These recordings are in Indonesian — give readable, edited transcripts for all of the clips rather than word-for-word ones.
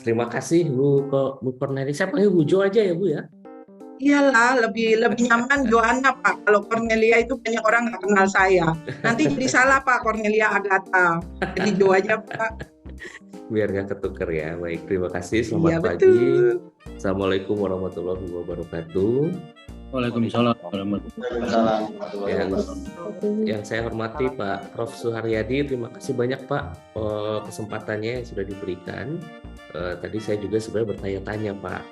Terima kasih Bu Cornelia. Saya panggil Bu Jo aja ya Bu ya. Iyalah, lebih lebih nyaman Joanna, Pak. Kalau Cornelia itu banyak orang nggak kenal saya. Nanti jadi salah, Pak, Cornelia Agatha. Jadi Jo aja, Pak. Biar nggak ketuker ya. Baik, terima kasih. Iya, Selamat pagi. betul. Assalamualaikum warahmatullahi wabarakatuh. Waalaikumsalam warahmatullahi Yang, wabarakatuh. yang saya hormati Pak Prof. Suharyadi, terima kasih banyak Pak kesempatannya yang sudah diberikan. Tadi saya juga sebenarnya bertanya-tanya Pak,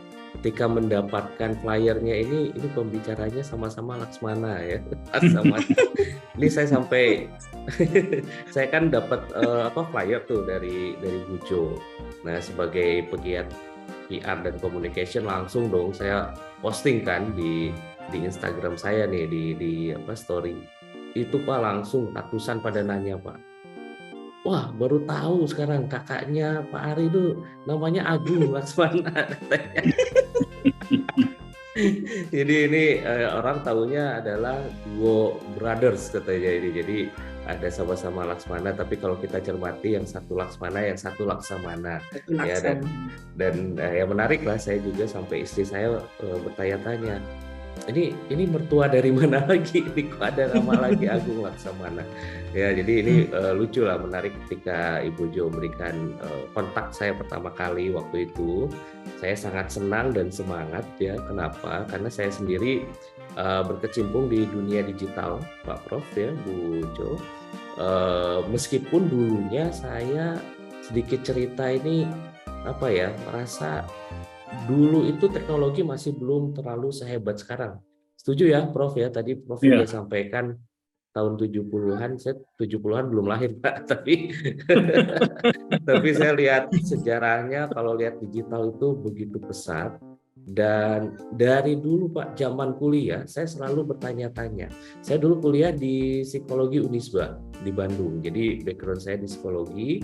ketika mendapatkan flyernya ini pembicaranya sama-sama Laksmana ya. Sama. Ini saya sampai saya kan dapat flyer tuh dari Bujo. Nah, sebagai pegiat PR dan communication langsung dong saya posting kan di Instagram saya nih di story. Itu Pak langsung ratusan pada nanya Pak. Wah, baru tahu sekarang kakaknya Pak Ari itu namanya Agung Laksmana katanya. Jadi ini orang tahunya adalah duo brothers katanya ini. Jadi ada sama-sama Laksmana, tapi kalau kita cermati yang satu Laksmana, yang satu Laksamana. Ya, dan yang menarik lah, saya juga sampai istri saya bertanya-tanya, ini mertua dari mana lagi? Ini kok ada nama lagi Agung Laksamana? Ya, jadi ini lucu lah, menarik ketika Ibu Jo memberikan kontak saya pertama kali waktu itu. Saya sangat senang dan semangat ya. Kenapa? Karena saya sendiri berkecimpung di dunia digital, Pak Prof ya, Bu Jo. Meskipun dulunya saya sedikit cerita ini merasa dulu itu teknologi masih belum terlalu sehebat sekarang. Setuju ya Prof ya, tadi Prof juga sampaikan tahun 70-an, saya 70-an belum lahir Pak, tapi saya lihat sejarahnya, kalau lihat digital itu begitu pesat. Dan dari dulu Pak, zaman kuliah saya selalu bertanya-tanya. Saya dulu kuliah di psikologi Unisba di Bandung, jadi background saya di psikologi.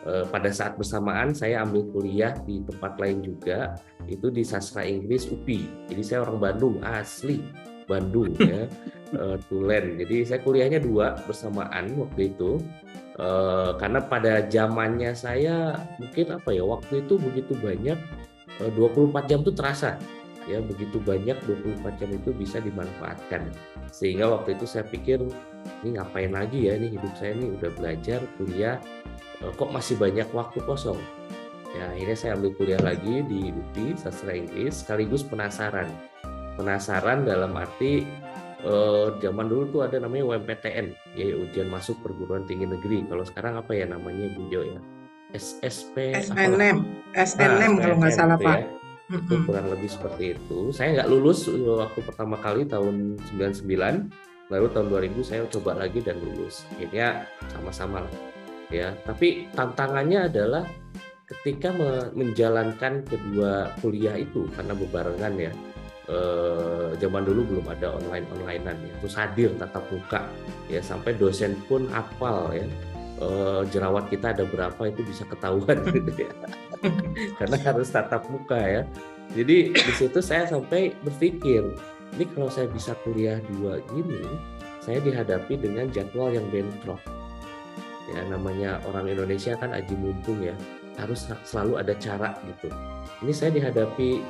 Pada saat bersamaan saya ambil kuliah di tempat lain juga, itu di sastra Inggris UPI. Jadi saya orang Bandung asli, Bandung ya, Tulen. Jadi saya kuliahnya 2 bersamaan waktu itu. Karena pada zamannya saya mungkin waktu itu begitu banyak, 24 jam itu terasa ya, begitu banyak 24 jam itu bisa dimanfaatkan, sehingga waktu itu saya pikir ini ngapain lagi ya, ini hidup saya ini udah belajar kuliah, kok masih banyak waktu kosong ya. Akhirnya saya ambil kuliah lagi di UPI sastra Inggris, sekaligus penasaran dalam arti zaman dulu tuh ada namanya UMPTN ya, ujian masuk perguruan tinggi negeri. Kalau sekarang apa ya namanya Bu Jo ya, SNM kalau nggak salah, gitu Pak. ya. Itu kurang lebih seperti itu. Saya nggak lulus waktu pertama kali tahun 99, lalu tahun 2000 saya coba lagi dan lulus. Akhirnya sama-sama lah ya. Tapi tantangannya adalah ketika menjalankan kedua kuliah itu, karena bebarengan ya. Zaman dulu belum ada online-onlinean ya, terus hadir tatap muka ya, sampai dosen pun hafal ya, jerawat kita ada berapa itu bisa ketahuan gitu ya. Karena harus tatap muka ya. Jadi di situ saya sampai berpikir, ini kalau saya bisa kuliah 2 gini, saya dihadapi dengan jadwal yang bentrok. Ya, namanya orang Indonesia kan aji mumpung ya, harus selalu ada cara gitu. Ini saya dihadapi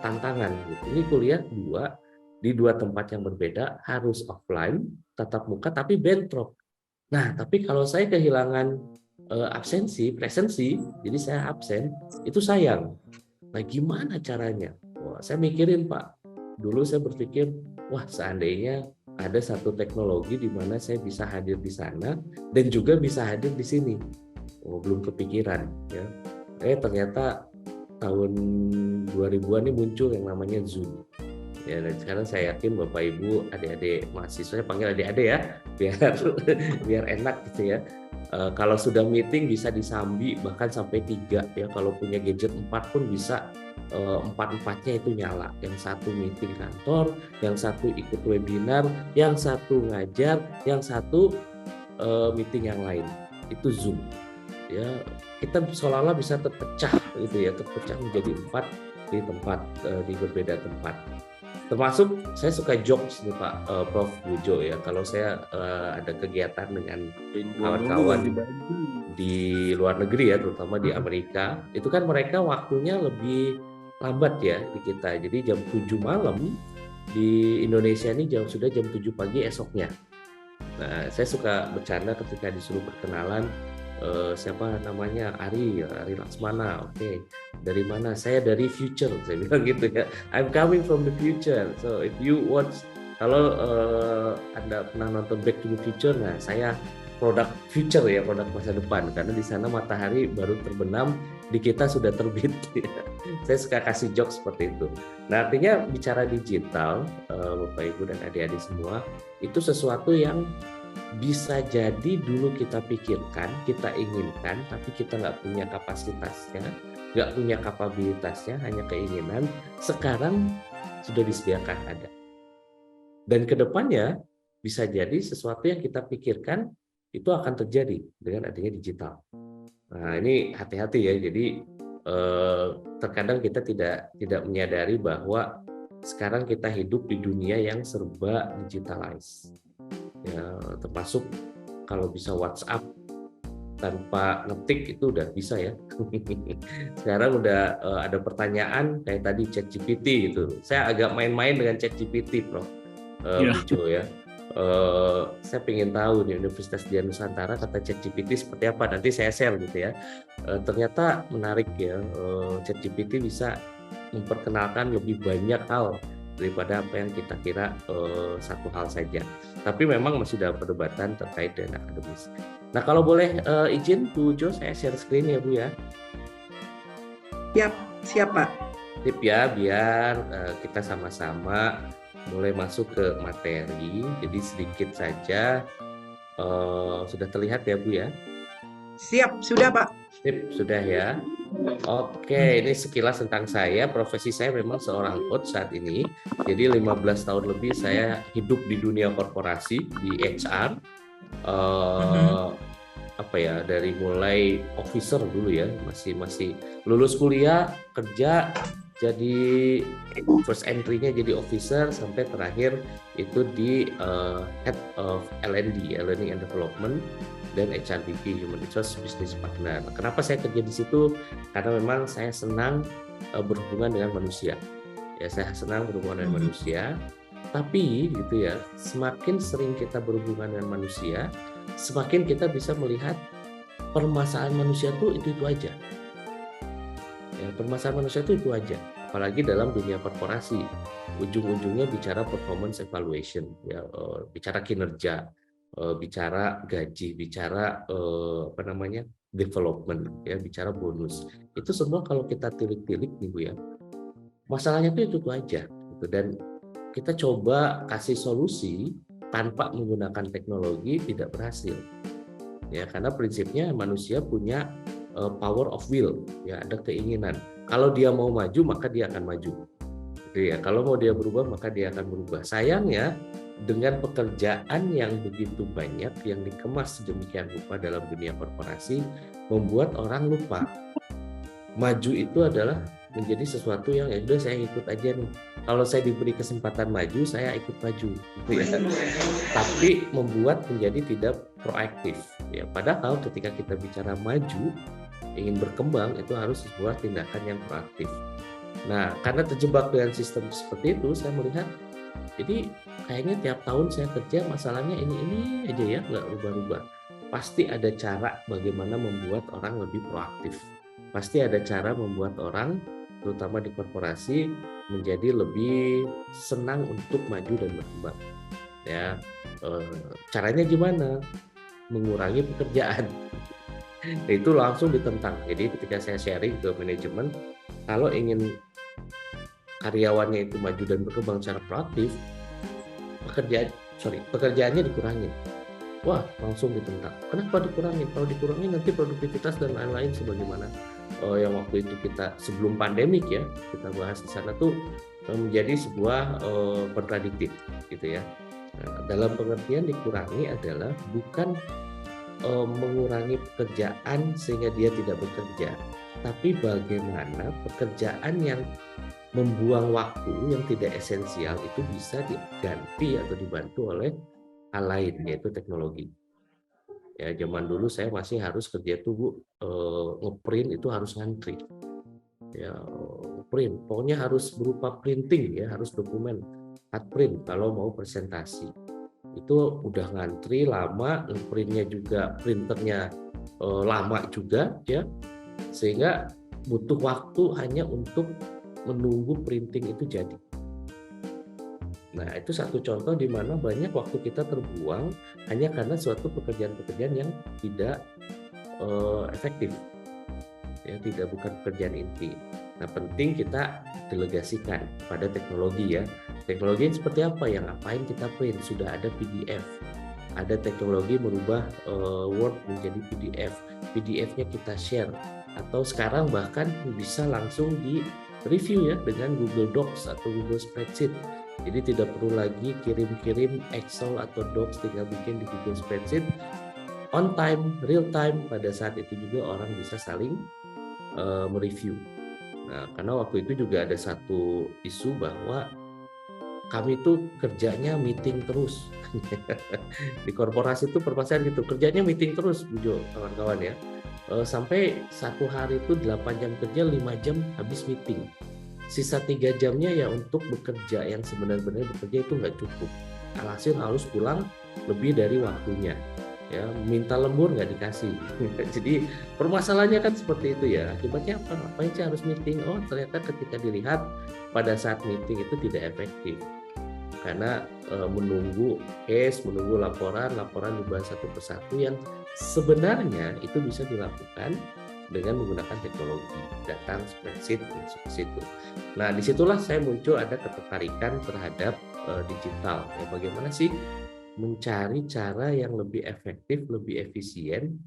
tantangan gitu. Ini kuliah 2 di 2 tempat yang berbeda, harus offline, tatap muka, tapi bentrok. Nah, tapi kalau saya kehilangan presensi, jadi saya absen, itu sayang. Nah, gimana caranya? Wah, saya mikirin Pak. Dulu saya berpikir, wah seandainya ada satu teknologi di mana saya bisa hadir di sana dan juga bisa hadir di sini. Oh, belum kepikiran ya. Ternyata tahun 2000-an ini muncul yang namanya Zoom. Ya, dan sekarang saya yakin Bapak Ibu, adik-adik mahasiswa, saya panggil adik-adik ya, biar enak gitu ya. Kalau sudah meeting bisa disambi bahkan sampai 3 ya. Kalau punya gadget 4 pun bisa 4-4-nya itu nyala. Yang satu meeting kantor, yang satu ikut webinar, yang satu ngajar, yang satu meeting yang lain. Itu Zoom. Ya, kita seolah-olah bisa terpecah gitu ya, terpecah menjadi 4 di berbeda tempat. Termasuk saya suka jokes nih Pak Prof. Bujo ya. Kalau saya ada kegiatan dengan kawan-kawan di luar negeri ya, terutama di Amerika, itu kan mereka waktunya lebih lambat ya di kita. Jadi jam 7 malam di Indonesia ini sudah jam 7 pagi esoknya. Nah, saya suka bercanda ketika disuruh perkenalan, siapa namanya, Ari Laksmana. Oke, dari mana? Saya dari future, saya bilang gitu ya. I'm coming from the future. So if you watch, kalau Anda pernah nonton Back to the Future, nah saya produk future ya, produk masa depan, karena di sana matahari baru terbenam, di kita sudah terbit. Saya suka kasih jokes seperti itu. Nah, artinya bicara digital, Bapak Ibu dan adik-adik semua, itu sesuatu yang bisa jadi dulu kita pikirkan, kita inginkan, tapi kita nggak punya kapasitasnya, nggak punya kapabilitasnya, hanya keinginan. Sekarang sudah disediakan ada. Dan kedepannya bisa jadi sesuatu yang kita pikirkan itu akan terjadi dengan adanya digital. Nah, ini hati-hati ya. Jadi terkadang kita tidak menyadari bahwa sekarang kita hidup di dunia yang serba digitalized. Ya, termasuk kalau bisa WhatsApp tanpa ngetik itu udah bisa ya. Sekarang udah ada pertanyaan kayak tadi ChatGPT gitu. Saya agak main-main dengan ChatGPT, Prof. Bujo ya. Saya pengen tahu di Universitas Dian Nusantara kata ChatGPT seperti apa, nanti saya share gitu ya. Ternyata menarik ya, ChatGPT bisa memperkenalkan lebih banyak hal daripada apa yang kita kira satu hal saja. Tapi memang masih dalam perdebatan terkait dengan akademis. Nah, kalau boleh izin Bu Jo, saya share screen ya Bu ya. Siap Pak. Tip ya, biar kita sama-sama mulai masuk ke materi. Jadi sedikit saja, sudah terlihat ya Bu ya? Siap, sudah Pak. Sip, sudah ya. Oke, ini sekilas tentang saya. Profesi saya memang seorang coach saat ini. Jadi 15 tahun lebih saya hidup di dunia korporasi, di HR. Apa ya, dari mulai officer dulu ya, masih lulus kuliah, kerja, jadi first entry-nya jadi officer, sampai terakhir itu di head of L&D, Learning and Development, dan HRBP, Human Resource Business Partner. Kenapa saya kerja di situ? Karena memang saya senang berhubungan dengan manusia. Ya, saya senang berhubungan dengan manusia. Tapi gitu ya, semakin sering kita berhubungan dengan manusia, semakin kita bisa melihat permasalahan manusia itu aja. Ya, permasalahan manusia itu aja. Apalagi dalam dunia korporasi, ujung-ujungnya bicara performance evaluation, ya, bicara kinerja, bicara gaji, bicara development, ya, bicara bonus. Itu semua kalau kita tilik-tilik nih Bu ya, masalahnya itu aja gitu. Dan kita coba kasih solusi tanpa menggunakan teknologi, tidak berhasil. Ya, karena prinsipnya manusia punya power of will, ya, ada keinginan. Kalau dia mau maju, maka dia akan maju. Gitu ya. Kalau mau dia berubah, maka dia akan berubah. Sayangnya dengan pekerjaan yang begitu banyak yang dikemas sedemikian rupa dalam dunia korporasi, membuat orang lupa maju itu adalah menjadi sesuatu yang ya udah saya ikut aja nih. Kalau saya diberi kesempatan maju, saya ikut maju, gitu ya. Tapi membuat menjadi tidak proaktif. Ya, padahal ketika kita bicara maju, ingin berkembang, itu harus sebuah tindakan yang proaktif. Nah, karena terjebak dengan sistem seperti itu, saya melihat, jadi kayaknya tiap tahun saya kerja masalahnya ini aja ya, nggak rubah-rubah. Pasti ada cara bagaimana membuat orang lebih proaktif. Pasti ada cara membuat orang, terutama di korporasi, menjadi lebih senang untuk maju dan berkembang. Ya, caranya gimana? Mengurangi pekerjaan. Nah, itu langsung ditentang. Jadi ketika saya sharing ke manajemen, kalau ingin karyawannya itu maju dan berkembang secara proaktif, pekerjaannya dikurangin. Wah, langsung ditentang. Kenapa dikurangin? Kalau dikurangin nanti produktivitas dan lain-lain sebagaimana yang waktu itu kita sebelum pandemik ya, kita bahas di sana tuh menjadi sebuah kontradiktif gitu ya. Nah, dalam pengertian dikurangi adalah bukan mengurangi pekerjaan sehingga dia tidak bekerja, tapi bagaimana pekerjaan yang membuang waktu yang tidak esensial itu bisa diganti atau dibantu oleh hal lain, yaitu teknologi. Ya, zaman dulu saya masih harus kerja tuh ngeprint itu harus ngantri. Ya, print, pokoknya harus berupa printing ya, harus dokumen hard print kalau mau presentasi. Itu udah ngantri lama, printnya juga printernya lama juga ya, sehingga butuh waktu hanya untuk menunggu printing itu jadi. Nah, itu satu contoh di mana banyak waktu kita terbuang hanya karena suatu pekerjaan-pekerjaan yang tidak efektif, ya, bukan pekerjaan inti. Nah, penting kita delegasikan pada teknologi ya. Teknologi seperti apa? Yang ngapain kita print? Sudah ada PDF. Ada teknologi merubah Word menjadi PDF. PDF-nya kita share. Atau sekarang bahkan bisa langsung di review ya dengan Google Docs atau Google Spreadsheet. Jadi tidak perlu lagi kirim-kirim Excel atau Docs, tinggal bikin di Google Spreadsheet. On time, real time, pada saat itu juga orang bisa saling mereview. Nah, karena waktu itu juga ada satu isu bahwa kami tuh kerjanya meeting terus. Di korporasi itu permasalahan gitu, kerjanya meeting terus, Bu Jo, kawan-kawan ya. Sampai satu hari itu 8 jam kerja, 5 jam habis meeting. Sisa 3 jamnya ya untuk bekerja, yang sebenarnya bekerja itu nggak cukup. Alhasil harus pulang lebih dari waktunya. Ya, minta lembur nggak dikasih. Jadi permasalahannya kan seperti itu ya. Akibatnya apa? Ngapain sih harus meeting? Oh, ternyata ketika dilihat pada saat meeting itu tidak efektif. Karena menunggu case, menunggu laporan dibahas satu persatu yang sebenarnya itu bisa dilakukan dengan menggunakan teknologi, datang spreadsheet seperti situ. Nah, disitulah saya muncul ada ketertarikan terhadap digital. Ya, bagaimana sih mencari cara yang lebih efektif, lebih efisien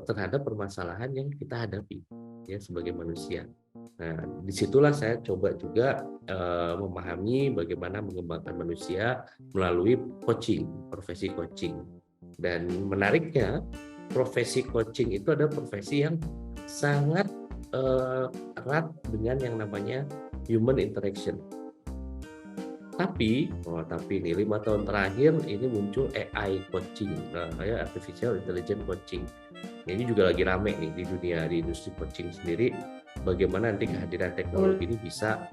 terhadap permasalahan yang kita hadapi ya sebagai manusia. Nah, disitulah saya coba juga memahami bagaimana mengembangkan manusia melalui coaching, profesi coaching. Dan menariknya, profesi coaching itu adalah profesi yang sangat erat dengan yang namanya human interaction. Tapi ini 5 tahun terakhir ini muncul AI coaching, artificial intelligence coaching. Ini juga lagi rame nih di dunia, di industri coaching sendiri. Bagaimana nanti kehadiran teknologi ini bisa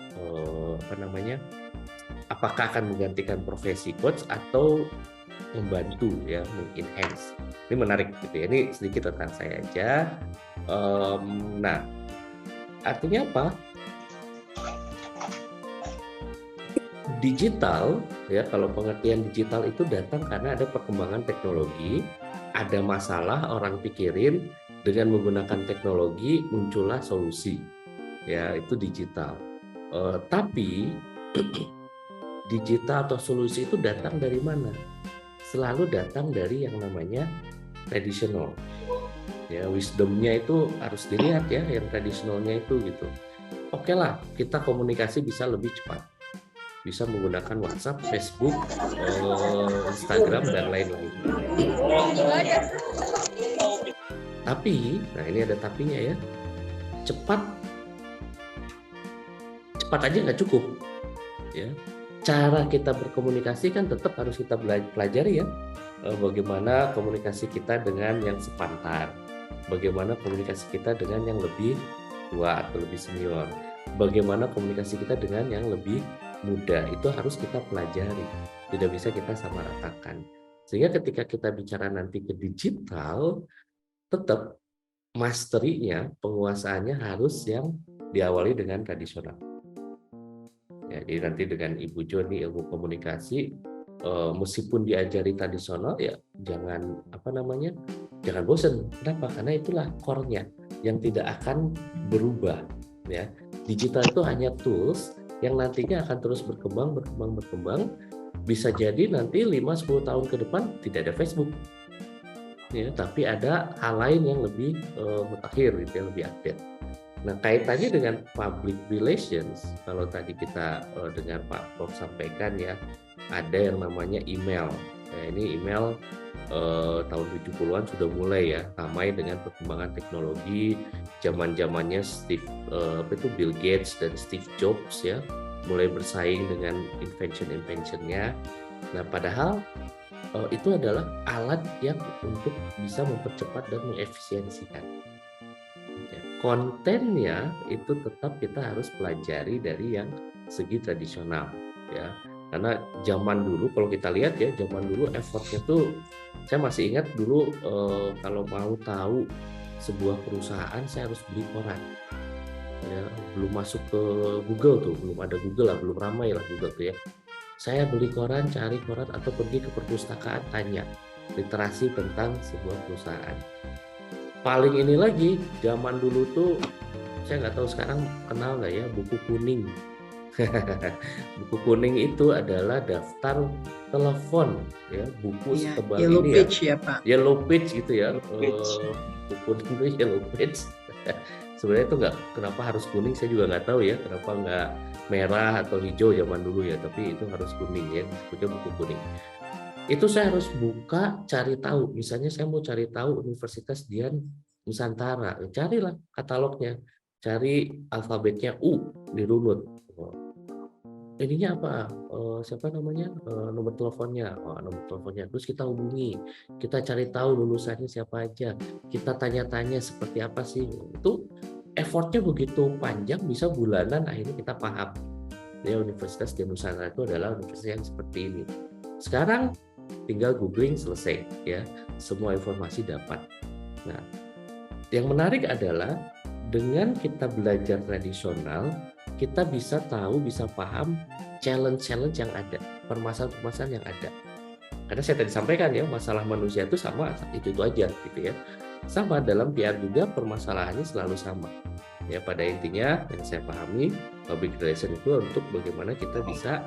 apakah akan menggantikan profesi coach atau membantu ya, mengenhance. Ini menarik gitu ya. Ini sedikit tentang saya aja. Nah, artinya apa? Digital ya, kalau pengertian digital itu datang karena ada perkembangan teknologi, ada masalah orang pikirin, dengan menggunakan teknologi muncullah solusi. Ya, itu digital. Tapi digital atau solusi itu datang dari mana? Selalu datang dari yang namanya tradisional. Ya, wisdomnya itu harus dilihat ya, yang tradisionalnya itu gitu. Oke lah, kita komunikasi bisa lebih cepat. Bisa menggunakan WhatsApp, Facebook, Instagram, dan lain-lain. Tapi, nah ini ada tapinya ya, cepat aja nggak cukup. Ya, cara kita berkomunikasi kan tetap harus kita pelajari ya. Bagaimana komunikasi kita dengan yang sepantar, bagaimana komunikasi kita dengan yang lebih tua atau lebih senior, bagaimana komunikasi kita dengan yang lebih muda, itu harus kita pelajari, tidak bisa kita samaratakan. Sehingga ketika kita bicara nanti ke digital, tetap mastery-nya, penguasaannya harus yang diawali dengan tradisional. Ya, jadi nanti dengan Ibu Joni ilmu komunikasi, meskipun diajari tradisional ya jangan jangan bosan. Kenapa? Karena itulah core-nya yang tidak akan berubah. Ya, digital itu hanya tools yang nantinya akan terus berkembang. Bisa jadi nanti 5-10 tahun ke depan tidak ada Facebook, ya, tapi ada hal lain yang lebih mutakhir, gitu ya, lebih update. Nah, kaitannya dengan public relations, kalau tadi kita dengar Pak Prof sampaikan ya, ada yang namanya email. Nah, ini email tahun 70-an sudah mulai ya ramai dengan perkembangan teknologi. Zaman-zamannya Bill Gates dan Steve Jobs ya mulai bersaing dengan invention-inventionnya. Nah, padahal itu adalah alat yang untuk bisa mempercepat dan mengefisiensikan. Kontennya itu tetap kita harus pelajari dari yang segi tradisional ya, karena zaman dulu kalau kita lihat ya, zaman dulu effortnya tuh, saya masih ingat dulu kalau mau tahu sebuah perusahaan saya harus beli koran ya, belum masuk ke Google tuh, belum ada Google lah, belum ramai lah Google tuh ya. Saya beli koran, cari koran, atau pergi ke perpustakaan tanya literasi tentang sebuah perusahaan. Paling ini lagi, zaman dulu tuh, saya nggak tahu sekarang kenal nggak ya, buku kuning. Buku kuning itu adalah daftar telepon, ya, buku setebal Yellow ini Page ya Pak. Yellow Page gitu ya, buku kuning itu Yellow Page. Sebenarnya itu nggak, kenapa harus kuning, saya juga nggak tahu ya, kenapa nggak merah atau hijau zaman dulu ya, tapi itu harus kuning ya, disebutnya buku kuning. Itu saya harus buka, cari tahu. Misalnya saya mau cari tahu Universitas Dian Nusantara, carilah katalognya, cari alfabetnya U, dirunut. Ininya apa? Siapa namanya? Nomor teleponnya. Nomor teleponnya. Terus kita hubungi, kita cari tahu lulusannya siapa aja, kita tanya-tanya seperti apa sih. Itu effortnya begitu panjang, bisa bulanan, akhirnya kita paham. Ya, Universitas Dian Nusantara itu adalah universitas yang seperti ini. Sekarang tinggal googling, selesai ya, semua informasi dapat. Nah, yang menarik adalah dengan kita belajar tradisional, kita bisa tahu, bisa paham challenge-challenge yang ada, permasalahan-permasalahan yang ada. Karena saya tadi sampaikan ya, masalah manusia itu sama, itu aja gitu ya. Sama dalam PR juga, permasalahannya selalu sama. Ya, pada intinya yang saya pahami, public relation itu untuk bagaimana kita bisa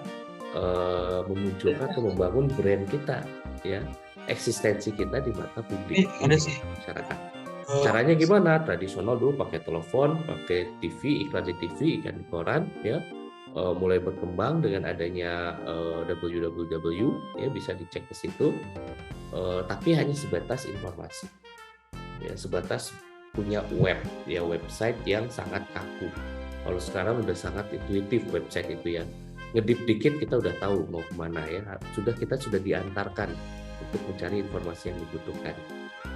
memunculkan atau membangun brand kita ya, eksistensi kita di mata publik masyarakat. Caranya gimana? Tradisional dulu pakai telepon, pakai TV, iklan di TV, iklan di koran ya, mulai berkembang dengan adanya www ya, bisa dicek ke situ, tapi hanya sebatas informasi ya, sebatas punya web ya, website yang sangat kaku. Kalau sekarang udah sangat intuitif website itu ya, ngedip dikit kita udah tahu mau kemana ya, kita sudah diantarkan untuk mencari informasi yang dibutuhkan.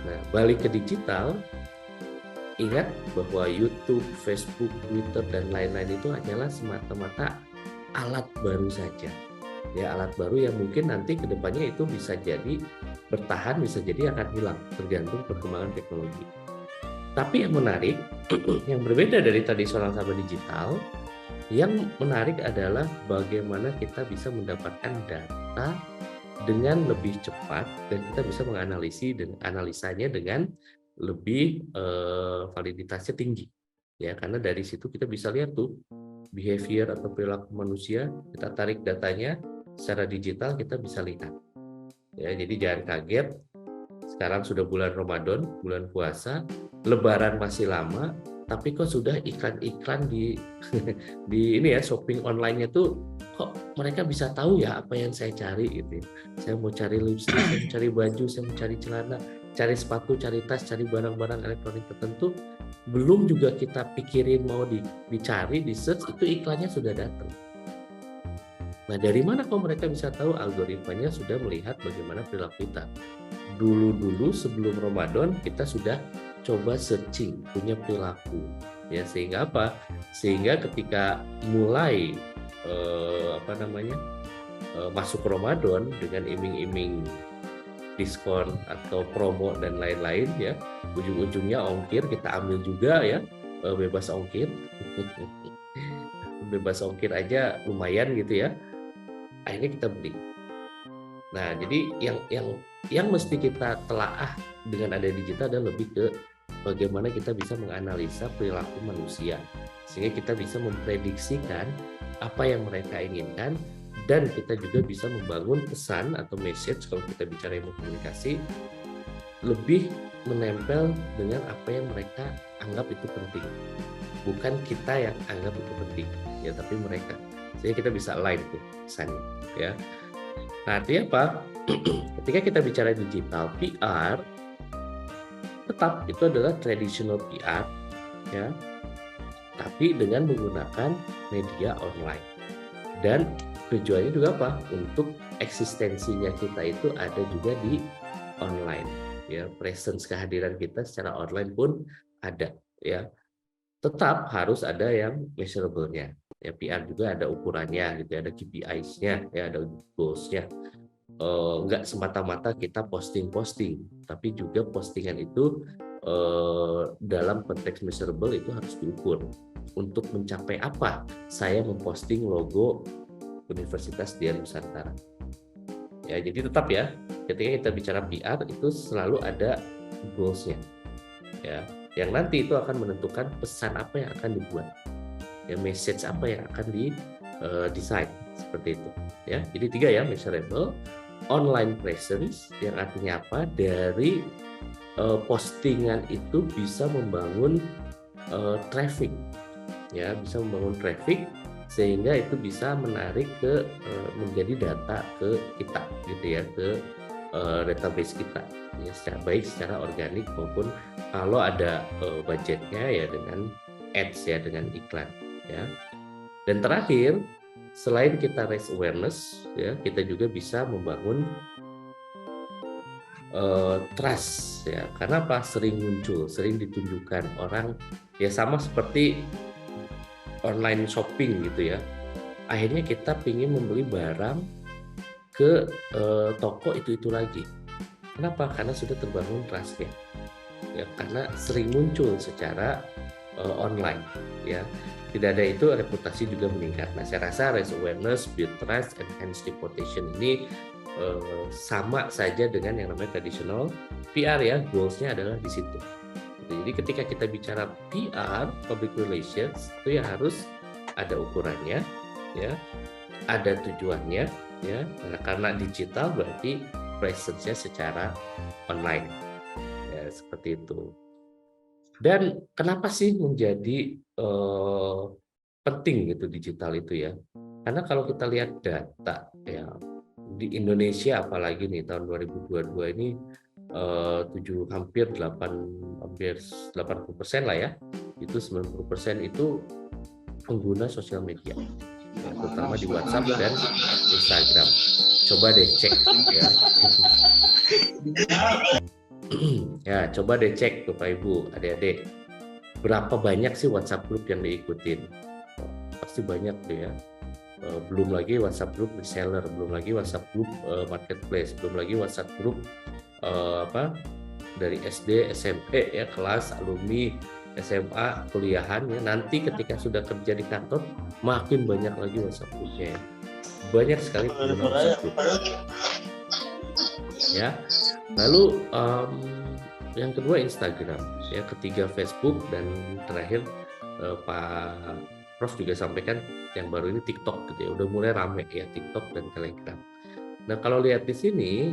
Nah, balik ke digital, ingat bahwa YouTube, Facebook, Twitter, dan lain-lain itu hanyalah semata-mata alat baru saja ya, alat baru yang mungkin nanti kedepannya itu bisa jadi bertahan, bisa jadi akan hilang, tergantung perkembangan teknologi. Tapi yang menarik, yang berbeda dari tradisional sama digital, yang menarik adalah bagaimana kita bisa mendapatkan data dengan lebih cepat dan kita bisa menganalisanya dengan lebih validitasnya tinggi ya, karena dari situ kita bisa lihat tuh behavior atau perilaku manusia, kita tarik datanya secara digital, kita bisa lihat ya. Jadi jangan kaget, sekarang sudah bulan Ramadan, bulan puasa, Lebaran masih lama, tapi kok sudah iklan-iklan di ini ya, shopping online-nya tuh kok mereka bisa tahu ya apa yang saya cari gitu. Saya mau cari lipstick, saya mau cari baju, saya mau cari celana, cari sepatu, cari tas, cari barang-barang elektronik tertentu, belum juga kita pikirin mau dicari, di search, itu iklannya sudah datang. Nah, dari mana kok mereka bisa tahu? Algoritmanya sudah melihat bagaimana perilaku kita. Dulu sebelum Ramadan kita sudah coba searching, punya perilaku ya, sehingga apa? Sehingga ketika mulai masuk Ramadan dengan iming-iming diskon atau promo dan lain-lain ya, ujung-ujungnya ongkir kita ambil juga ya, bebas ongkir. Bebas ongkir aja lumayan gitu ya, akhirnya kita beli. Nah, jadi yang mesti kita telaah dengan ada digital adalah lebih ke bagaimana kita bisa menganalisa perilaku manusia, sehingga kita bisa memprediksikan apa yang mereka inginkan, dan kita juga bisa membangun pesan atau message, kalau kita bicara ilmu komunikasi, lebih menempel dengan apa yang mereka anggap itu penting. Bukan kita yang anggap itu penting, ya, tapi mereka. Sehingga kita bisa align tuh pesannya, ya. Nah, artinya apa? Ketika kita bicara digital PR, tetap itu adalah traditional PR, ya, tapi dengan menggunakan media online. Dan tujuannya juga apa? Untuk eksistensinya kita itu ada juga di online, ya, presence kehadiran kita secara online pun ada, ya. Tetap harus ada yang measurable-nya. Ya, PR juga ada ukurannya, gitu, ada KPIs-nya, ya, ada goals-nya. Nggak semata-mata kita posting-posting, tapi juga postingan itu dalam konteks measurable itu harus diukur. Untuk mencapai apa saya memposting logo Universitas Dian Nusantara? Ya, jadi tetap ya, ketika kita bicara PR itu selalu ada goals-nya, ya, yang nanti itu akan menentukan pesan apa yang akan dibuat, ya, message apa yang akan design seperti itu, ya. Jadi 3 ya, measurable, online presence yang artinya apa? Dari postingan itu bisa membangun traffic, ya, bisa membangun traffic sehingga itu bisa menarik ke menjadi data ke kita, gitu ya, ke database kita, ya, baik secara organik maupun kalau ada budgetnya ya dengan ads, ya, dengan iklan, ya. Dan terakhir, selain kita raise awareness, ya, kita juga bisa membangun trust, ya, karena apa? Sering muncul, sering ditunjukkan orang, ya, sama seperti online shopping gitu ya. Akhirnya kita ingin membeli barang ke toko itu lagi. Kenapa? Karena sudah terbangun trust-nya, ya, karena sering muncul secara online, ya. Tidak ada itu, reputasi juga meningkat. Nah, saya rasa raise awareness, build trust, enhance reputation ini sama saja dengan yang namanya traditional PR, ya. Goals-nya adalah di situ. Jadi ketika kita bicara PR, public relations, itu ya harus ada ukurannya, ya, ada tujuannya, ya. Nah, karena digital berarti presence-nya secara online, ya, seperti itu. Dan kenapa sih menjadi penting gitu digital itu, ya? Karena kalau kita lihat data, ya, di Indonesia apalagi nih tahun 2022 ini hampir 80% lah, ya, itu 90% itu pengguna sosial media, ya, terutama di WhatsApp dan Instagram. Coba deh cek, ya. Ya, coba deh cek Bapak Ibu, adik-adik, berapa banyak sih WhatsApp group yang diikutin? Pasti banyak deh, ya. Belum lagi WhatsApp group reseller, belum lagi WhatsApp group marketplace, belum lagi WhatsApp group dari SD, SMP, ya, kelas, alumni, SMA, kuliahan, ya. Nanti ketika sudah kerja di kantor, makin banyak lagi WhatsApp group-nya, ya. Banyak sekali pengguna WhatsApp group, ya. Lalu yang kedua Instagram, ya, ketiga Facebook, dan terakhir Pak Prof juga sampaikan yang baru ini TikTok, gitu ya. Udah mulai rame, ya, TikTok dan Telegram. Nah, kalau lihat di sini,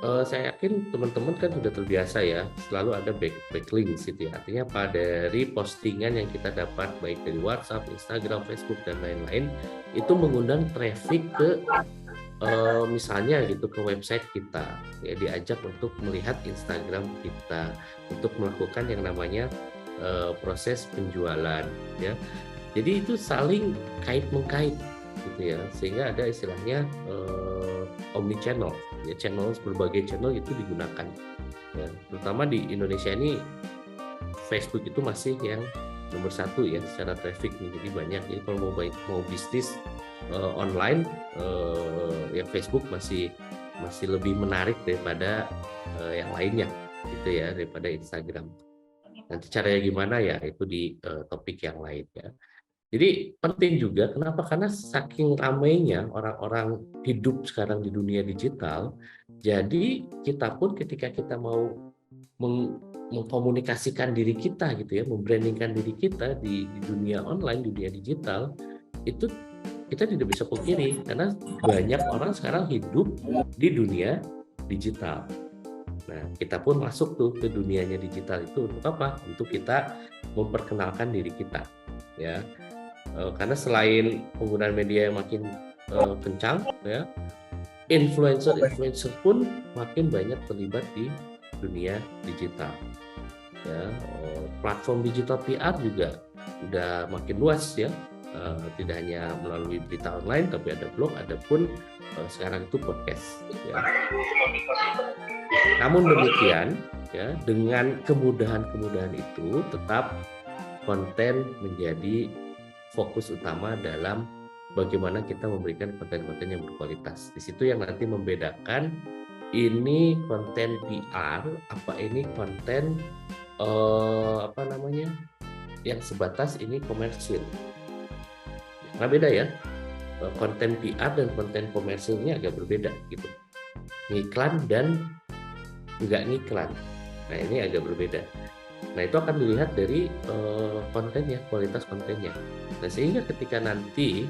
saya yakin teman-teman kan sudah terbiasa, ya, selalu ada backlinks, gitu ya. Artinya apa? Dari postingan yang kita dapat baik dari WhatsApp, Instagram, Facebook, dan lain-lain, itu mengundang traffic ke misalnya gitu ke website kita, ya, diajak untuk melihat Instagram kita, untuk melakukan yang namanya proses penjualan, ya. Jadi itu saling kait-mengkait, gitu ya, sehingga ada istilahnya omni channel, ya, berbagai channel itu digunakan, ya. Terutama di Indonesia ini Facebook itu masih yang nomor 1, ya, secara traffic nih, jadi banyak. Jadi kalau mau bisnis online, ya, Facebook masih lebih menarik daripada yang lainnya, gitu ya, daripada Instagram. Nanti caranya gimana, ya, itu di topik yang lain, ya. Jadi penting juga, kenapa? Karena saking ramainya orang-orang hidup sekarang di dunia digital, jadi kita pun ketika kita mau mengkomunikasikan diri kita, gitu ya, membrandingkan diri kita di dunia online, di dunia digital, itu kita tidak bisa pungkiri karena banyak orang sekarang hidup di dunia digital. Nah, kita pun masuk tuh ke dunianya digital itu untuk apa? Untuk kita memperkenalkan diri kita, ya. Karena selain penggunaan media yang makin kencang, ya. Influencer pun makin banyak terlibat di dunia digital. Ya, platform digital PR juga udah makin luas ya. Tidak hanya melalui berita online, tapi ada blog, ada pun sekarang itu podcast. Ya. Namun demikian, ya, dengan kemudahan-kemudahan itu, tetap konten menjadi fokus utama dalam bagaimana kita memberikan konten-konten yang berkualitas. Di situ yang nanti membedakan ini konten PR, apa ini konten yang sebatas ini komersil. Karena beda ya, konten PR dan konten komersilnya agak berbeda gitu. Ngiklan dan nggak ngiklan. Nah ini agak berbeda. Nah itu akan dilihat dari kontennya, kualitas kontennya. Nah sehingga ketika nanti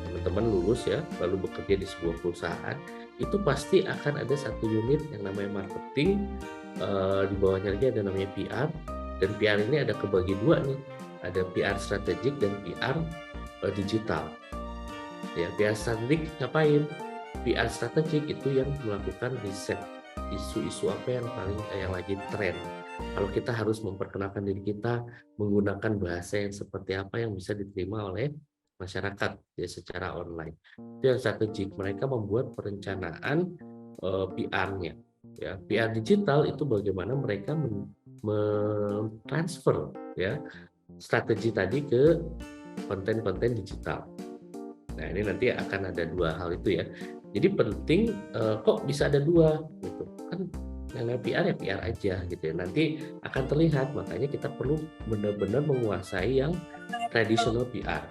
teman-teman lulus ya, lalu bekerja di sebuah perusahaan, itu pasti akan ada satu unit yang namanya marketing, di bawahnya lagi ada namanya PR, dan PR ini ada kebagi dua nih, ada PR strategik dan PR digital. Ya, PR strategik ngapain? PR strategik itu yang melakukan riset isu-isu apa yang lagi tren. Kalau kita harus memperkenalkan diri kita menggunakan bahasa yang seperti apa yang bisa diterima oleh masyarakat ya secara online. Itu yang strategik. Mereka membuat perencanaan PR-nya. Ya, PR digital itu bagaimana mereka mentransfer ya strategi tadi ke konten-konten digital. Nah ini nanti akan ada dua hal itu ya. Jadi penting kok bisa ada dua gitu kan, yang PR ya PR aja gitu ya. Nanti akan terlihat, makanya kita perlu benar-benar menguasai yang traditional PR.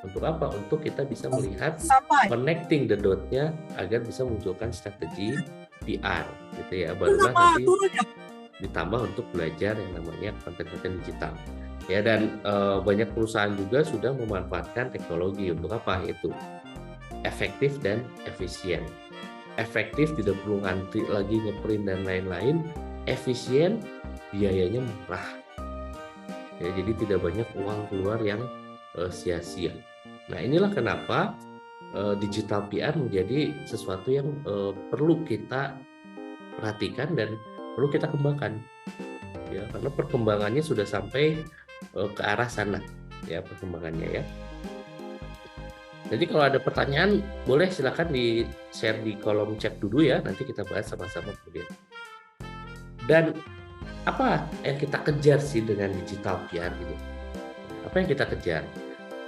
Untuk apa? Untuk kita bisa melihat connecting the dot-nya agar bisa munculkan strategi PR gitu ya. Barulah nanti ditambah untuk belajar yang namanya konten-konten digital. Ya, dan banyak perusahaan juga sudah memanfaatkan teknologi untuk apa? Yaitu efektif dan efisien. Efektif tidak perlu ngantri lagi ngeprint dan lain-lain. Efisien biayanya murah. Ya, jadi tidak banyak uang keluar yang sia-sia. Nah inilah kenapa digital PR menjadi sesuatu yang perlu kita perhatikan dan perlu kita kembangkan. Ya, karena perkembangannya sudah sampai ke arah sana ya perkembangannya ya. Jadi kalau ada pertanyaan boleh silakan di share di kolom chat dulu ya, nanti kita bahas sama-sama kemudian. Dan apa yang kita kejar sih dengan digital PR gitu? Apa yang kita kejar?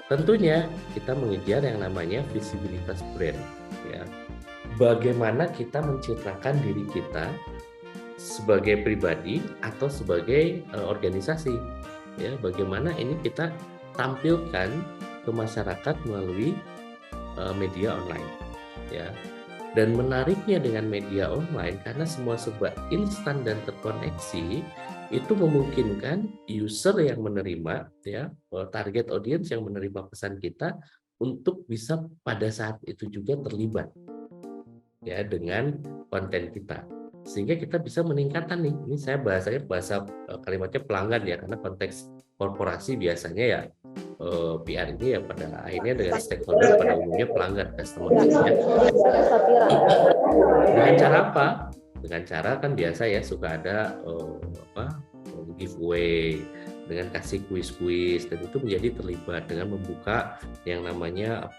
Tentunya kita mengejar yang namanya visibilitas brand ya. Bagaimana kita mencitrakan diri kita sebagai pribadi atau sebagai organisasi ya, bagaimana ini kita tampilkan ke masyarakat melalui media online ya. Dan menariknya dengan media online karena semua serba instan dan terkoneksi, itu memungkinkan user yang menerima ya, target audience yang menerima pesan kita untuk bisa pada saat itu juga terlibat ya dengan konten kita. Sehingga kita bisa meningkatkan nih, ini saya bahasa kalimatnya pelanggan ya, karena konteks korporasi biasanya ya PR ini ya pada akhirnya dengan stakeholder pada umumnya pelanggan, customer ya. Dengan cara apa? Dengan cara kan biasa ya suka ada giveaway, dengan kasih kuis-kuis, dan itu menjadi terlibat dengan membuka yang namanya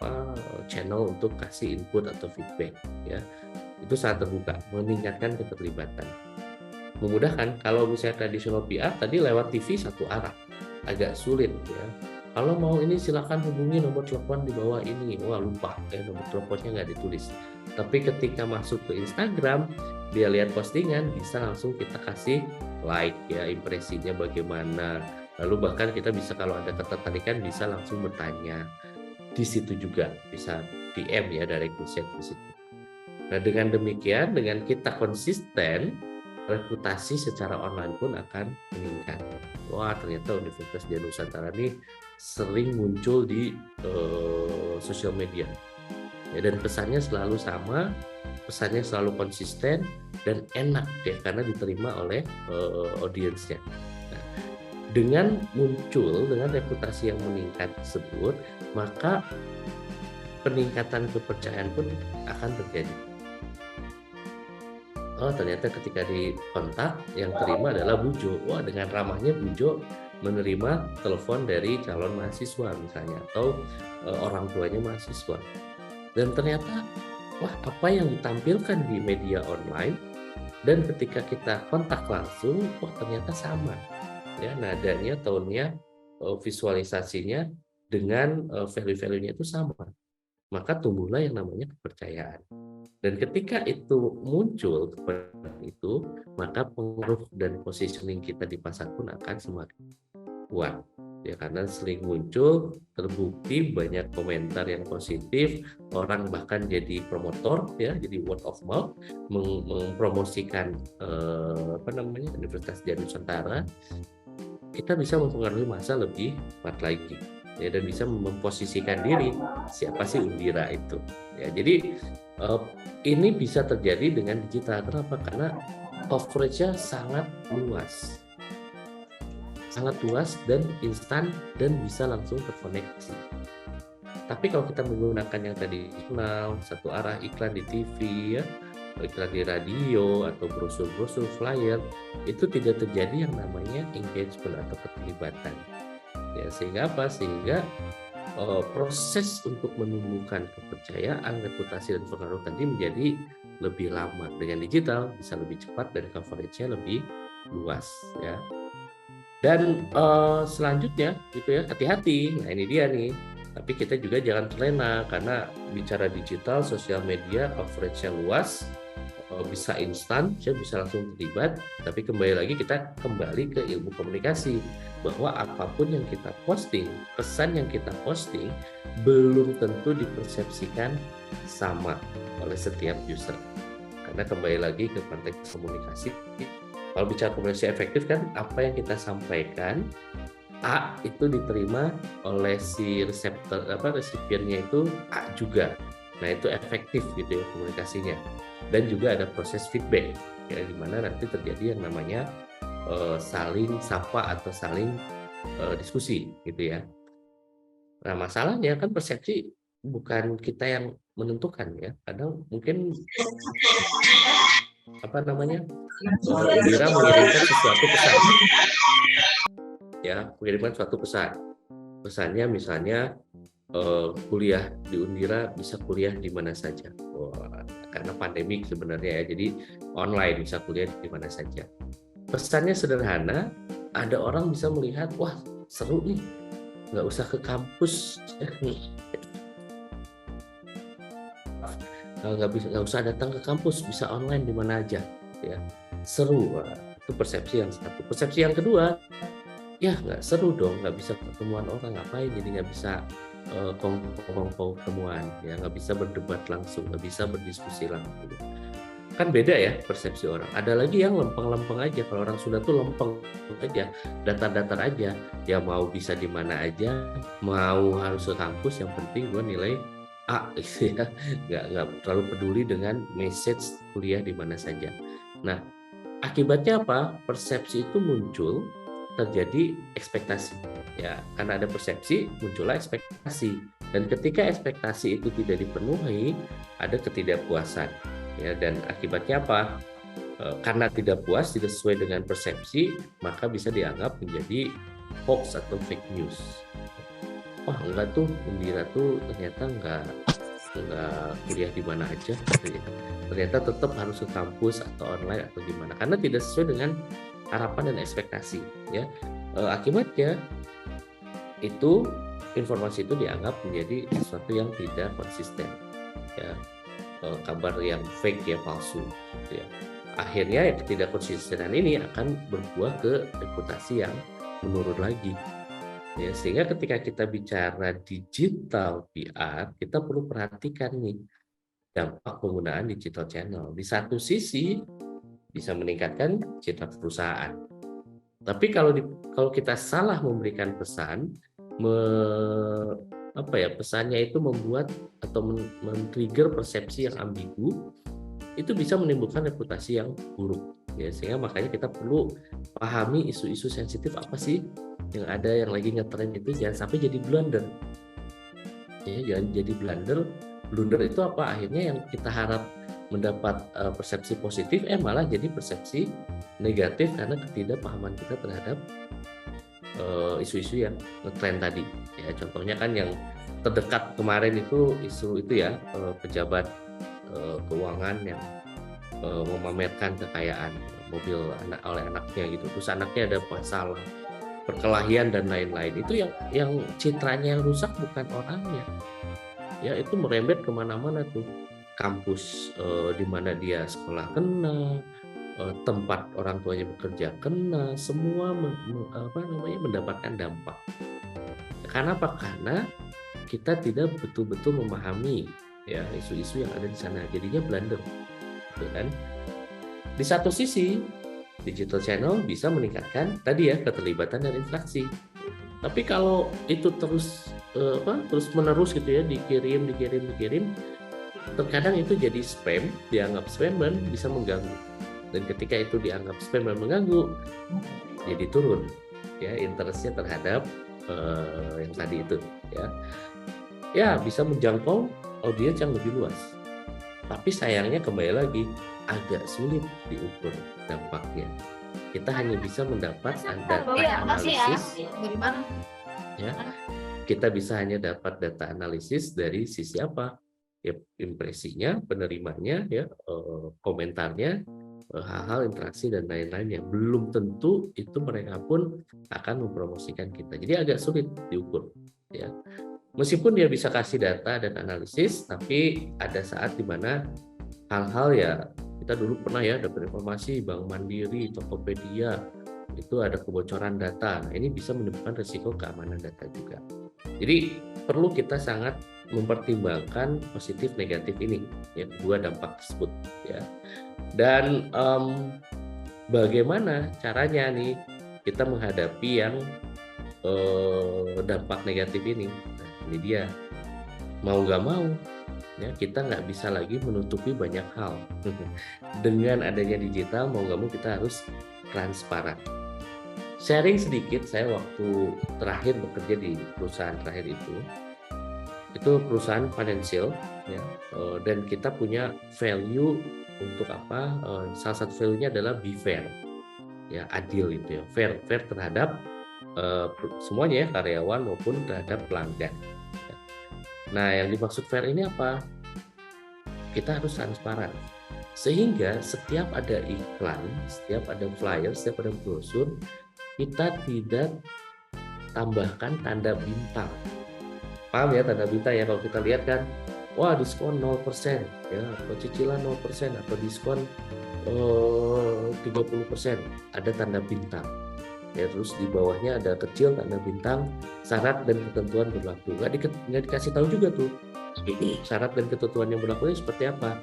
channel untuk kasih input atau feedback ya. Itu sangat terbuka, meningkatkan keterlibatan, memudahkan. Kalau misalnya tradisional PR tadi lewat TV satu arah, agak sulit ya. Kalau mau ini silakan hubungi nomor telepon di bawah ini. Wah lupa ya, nomor teleponnya nggak ditulis. Tapi ketika masuk ke Instagram, dia lihat postingan, bisa langsung kita kasih like ya, impresinya bagaimana. Lalu bahkan kita bisa kalau ada ketertarikan bisa langsung bertanya. Di situ juga bisa DM ya, direct message di situ. Nah dengan demikian, dengan kita konsisten, reputasi secara online pun akan meningkat. Wah ternyata Universitas Dian Nusantara ini sering muncul di sosial media ya, dan pesannya selalu sama, pesannya selalu konsisten dan enak ya, karena diterima oleh audiensnya. Nah, dengan muncul dengan reputasi yang meningkat tersebut, maka peningkatan kepercayaan pun akan terjadi. Oh, ternyata ketika dikontak yang terima adalah Bujo. Wah, dengan ramahnya Bujo menerima telepon dari calon mahasiswa misalnya, atau orang tuanya mahasiswa. Dan ternyata, wah, apa yang ditampilkan di media online dan ketika kita kontak langsung, wah, ternyata sama. Ya, nadanya, tone-nya, visualisasinya dengan value-value-nya itu sama. Maka tumbuhlah yang namanya kepercayaan. Dan ketika itu muncul seperti itu, maka pengaruh dan positioning kita di pasar pun akan semakin kuat. Ya, karena sering muncul, terbukti banyak komentar yang positif, orang bahkan jadi promotor, ya, jadi word of mouth, mempromosikan Universitas Dian Nusantara. Kita bisa mempengaruhi masa lebih kuat lagi. Ya, dan bisa memposisikan diri siapa sih Undira itu. Ya, jadi ini bisa terjadi dengan digital. Kenapa? Karena coverage-nya sangat luas dan instan dan bisa langsung terkoneksi. Tapi kalau kita menggunakan yang tadi satu arah, iklan di TV, ya, iklan di radio atau brosur-brosur flyer, itu tidak terjadi yang namanya engagement atau keterlibatan. Ya, sehingga apa? Sehingga proses untuk menumbuhkan kepercayaan, reputasi, dan pengaruh tadi menjadi lebih lama. Dengan digital bisa lebih cepat dan coverage-nya lebih luas, ya. Dan selanjutnya gitu ya, hati-hati. Nah, ini dia nih. Tapi kita juga jangan terlena, karena bicara digital, sosial media coverage-nya luas, bisa instan, bisa langsung terlibat. Tapi kembali lagi kita kembali ke ilmu komunikasi, bahwa apapun yang kita posting, pesan yang kita posting belum tentu dipersepsikan sama oleh setiap user. Karena kembali lagi ke konteks komunikasi. Kalau bicara komunikasi efektif kan, apa yang kita sampaikan A itu diterima oleh si resipiennya itu A juga. Nah, itu efektif gitu ya komunikasinya. Dan juga ada proses feedback, ya, di mana nanti terjadi yang namanya saling sapa atau saling diskusi gitu ya. Nah, masalahnya kan persepsi bukan kita yang menentukan, ya. Kadang mungkin Undira mengirimkan sesuatu pesan, ya, mengirimkan suatu pesan. Pesannya misalnya kuliah di Undira bisa kuliah di mana saja. Karena pandemi sebenarnya, ya, jadi online bisa kuliah di mana saja. Pesannya sederhana, ada orang bisa melihat, wah, seru nih, nggak usah ke kampus, nggak usah datang ke kampus, bisa online di mana aja, ya, seru. Wah, itu persepsi yang satu. Persepsi yang kedua, ya nggak seru dong, nggak bisa pertemuan orang, ngapain, jadi nggak bisa kongko ketemuan, ya, nggak bisa berdebat langsung, nggak bisa berdiskusi langsung. Kan beda ya persepsi orang. Ada lagi yang lempeng-lempeng aja. Kalau orang Sunda tuh lempeng aja, datar-datar aja. Ya mau bisa di mana aja, mau harus ke kampus, yang penting gue nilai A, gitu ya. Nggak terlalu peduli dengan message kuliah di mana saja. Nah, akibatnya apa? Persepsi itu muncul, terjadi ekspektasi. Ya, karena ada persepsi, muncullah ekspektasi. Dan ketika ekspektasi itu tidak dipenuhi, ada ketidakpuasan. Ya, dan akibatnya apa? Karena tidak puas, tidak sesuai dengan persepsi, maka bisa dianggap menjadi hoax atau fake news. Wah, enggak tuh, Undira tuh ternyata enggak kuliah di mana aja. Ternyata tetap harus ke kampus atau online atau gimana. Karena tidak sesuai dengan harapan dan ekspektasi. Ya, akibatnya itu informasi itu dianggap menjadi sesuatu yang tidak konsisten. Ya, kabar yang fake, ya, palsu, ya. Akhirnya ketidakkonsistenan ini akan berbuah ke reputasi yang menurun lagi, ya. Sehingga ketika kita bicara digital PR, kita perlu perhatikan nih dampak penggunaan digital channel. Di satu sisi bisa meningkatkan citra perusahaan, tapi kalau kita salah memberikan pesan, pesannya itu membuat atau men-trigger persepsi yang ambigu, itu bisa menimbulkan reputasi yang buruk, ya. Sehingga makanya kita perlu pahami isu-isu sensitif apa sih yang ada, yang lagi ngetren itu, jangan sampai jadi blunder. Ya, jangan jadi blunder. Blunder itu apa? Akhirnya yang kita harap mendapat persepsi positif, malah jadi persepsi negatif karena ketidakpahaman kita terhadap isu-isu yang ngetrend tadi. Ya, contohnya kan yang terdekat kemarin itu isu itu ya, pejabat keuangan yang memamerkan kekayaan mobil oleh anaknya gitu. Terus anaknya ada masalah perkelahian dan lain-lain. Itu yang citranya yang rusak bukan orangnya. Ya, itu merembet kemana-mana tuh. Kampus di mana dia sekolah kena, tempat orang tuanya bekerja kena, semua mendapatkan dampak. Karena apa? Karena kita tidak betul-betul memahami ya isu-isu yang ada di sana. Jadinya blunder, gitu kan? Di satu sisi, digital channel bisa meningkatkan tadi ya keterlibatan dan interaksi. Tapi kalau itu terus menerus gitu ya, dikirim, terkadang itu jadi spam, dianggap spam dan bisa mengganggu. Dan ketika itu dianggap spam dan mengganggu, jadi turun ya interestnya terhadap yang tadi itu ya bisa menjangkau audiens yang lebih luas. Tapi sayangnya kembali lagi agak sulit diukur dampaknya. Kita hanya bisa mendapat data analisis ya. Kita bisa hanya dapat data analisis dari sisi apa? Ya, impresinya, penerimanya, ya, komentarnya, hal-hal interaksi dan lain-lain yang belum tentu itu mereka pun akan mempromosikan kita. Jadi agak sulit diukur, ya. Meskipun dia bisa kasih data dan analisis, tapi ada saat di mana hal-hal ya kita dulu pernah ya dapat informasi Bank Mandiri, Tokopedia itu ada kebocoran data. Nah, ini bisa menimbulkan risiko keamanan data juga. Jadi perlu kita sangat mempertimbangkan positif negatif ini ya, dua dampak tersebut ya. Dan bagaimana caranya nih kita menghadapi yang dampak negatif ini? Nah, ini dia, mau nggak mau ya kita nggak bisa lagi menutupi banyak hal. Dengan adanya digital mau nggak mau kita harus transparan. Sharing sedikit, saya waktu terakhir bekerja di perusahaan terakhir itu perusahaan financial ya, dan kita punya value untuk apa? Salah satu value-nya adalah be fair, ya, adil itu ya, fair terhadap semuanya ya, karyawan maupun terhadap pelanggan. Ya. Nah, yang dimaksud fair ini apa? Kita harus transparan, sehingga setiap ada iklan, setiap ada flyer, setiap ada brosur, kita tidak tambahkan tanda bintang. Paham ya tanda bintang ya? Kalau kita lihat kan, wah diskon 0% ya, atau cicilan 0% atau diskon 30%, ada tanda bintang. Ya, terus di bawahnya ada kecil tanda bintang, syarat dan ketentuan berlaku. Nggak dikasih tahu juga tuh syarat dan ketentuan yang berlaku seperti apa.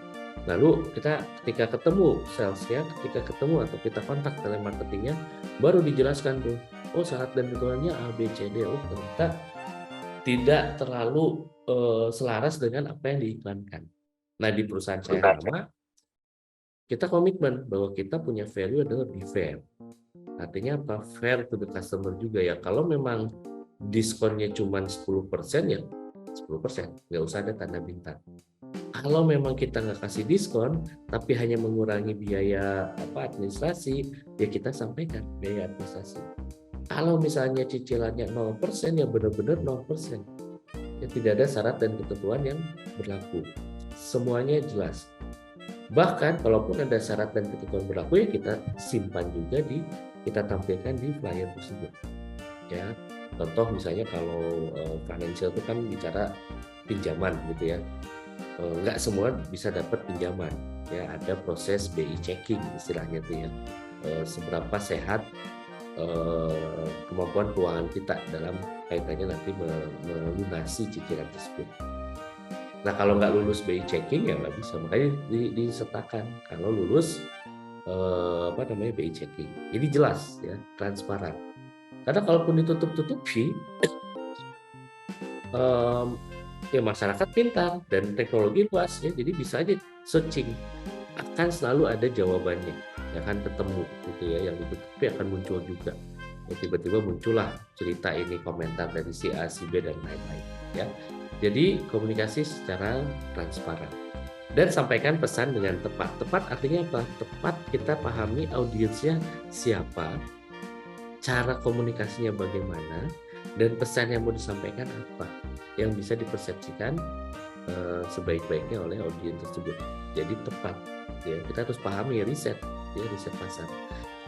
Lalu kita ketika ketemu salesnya, ketika ketemu atau kita kontak telemarketingnya, baru dijelaskan tuh, oh syarat dan ketentuannya A, B, C, D. Oh ternyata tidak terlalu selaras dengan apa yang diiklankan. Nah, di perusahaan saya lama, kita komitmen bahwa kita punya value adalah be fair. Artinya apa? Fair to the customer juga ya. Kalau memang diskonnya cuma 10% ya 10%, nggak usah ada tanda bintang. Kalau memang kita nggak kasih diskon, tapi hanya mengurangi biaya administrasi, ya kita sampaikan biaya administrasi. Kalau misalnya cicilannya 0%, ya benar-benar 0%. Ya, tidak ada syarat dan ketentuan yang berlaku. Semuanya jelas. Bahkan kalaupun ada syarat dan ketentuan berlaku, ya kita simpan juga kita tampilkan di flyer tersebut. Ya, contoh misalnya kalau financial itu kan bicara pinjaman gitu ya. Nggak semua bisa dapat pinjaman. Ya, ada proses BI checking istilahnya tuh ya. Seberapa sehat kemampuan keuangan kita dalam kaitannya nanti melunasi cicilan tersebut. Nah, kalau nggak lulus BI checking ya nggak bisa, makanya disertakan kalau lulus BI checking. Jadi jelas ya, transparan. Karena kalaupun ditutup-tutupi, ya masyarakat pintar dan teknologi luas ya, jadi bisa aja searching, akan selalu ada jawabannya, akan ketemu gitu ya, yang ditutupi akan muncul juga. Ya, tiba-tiba muncullah cerita ini, komentar dari si A, si B dan lain-lain ya. Jadi komunikasi secara transparan dan sampaikan pesan dengan tepat. Tepat artinya apa? Tepat kita pahami audiensnya siapa, cara komunikasinya bagaimana, dan pesan yang mau disampaikan apa yang bisa dipersepsikan sebaik-baiknya oleh audiens tersebut. Jadi tepat. Ya, kita harus pahami riset pasar.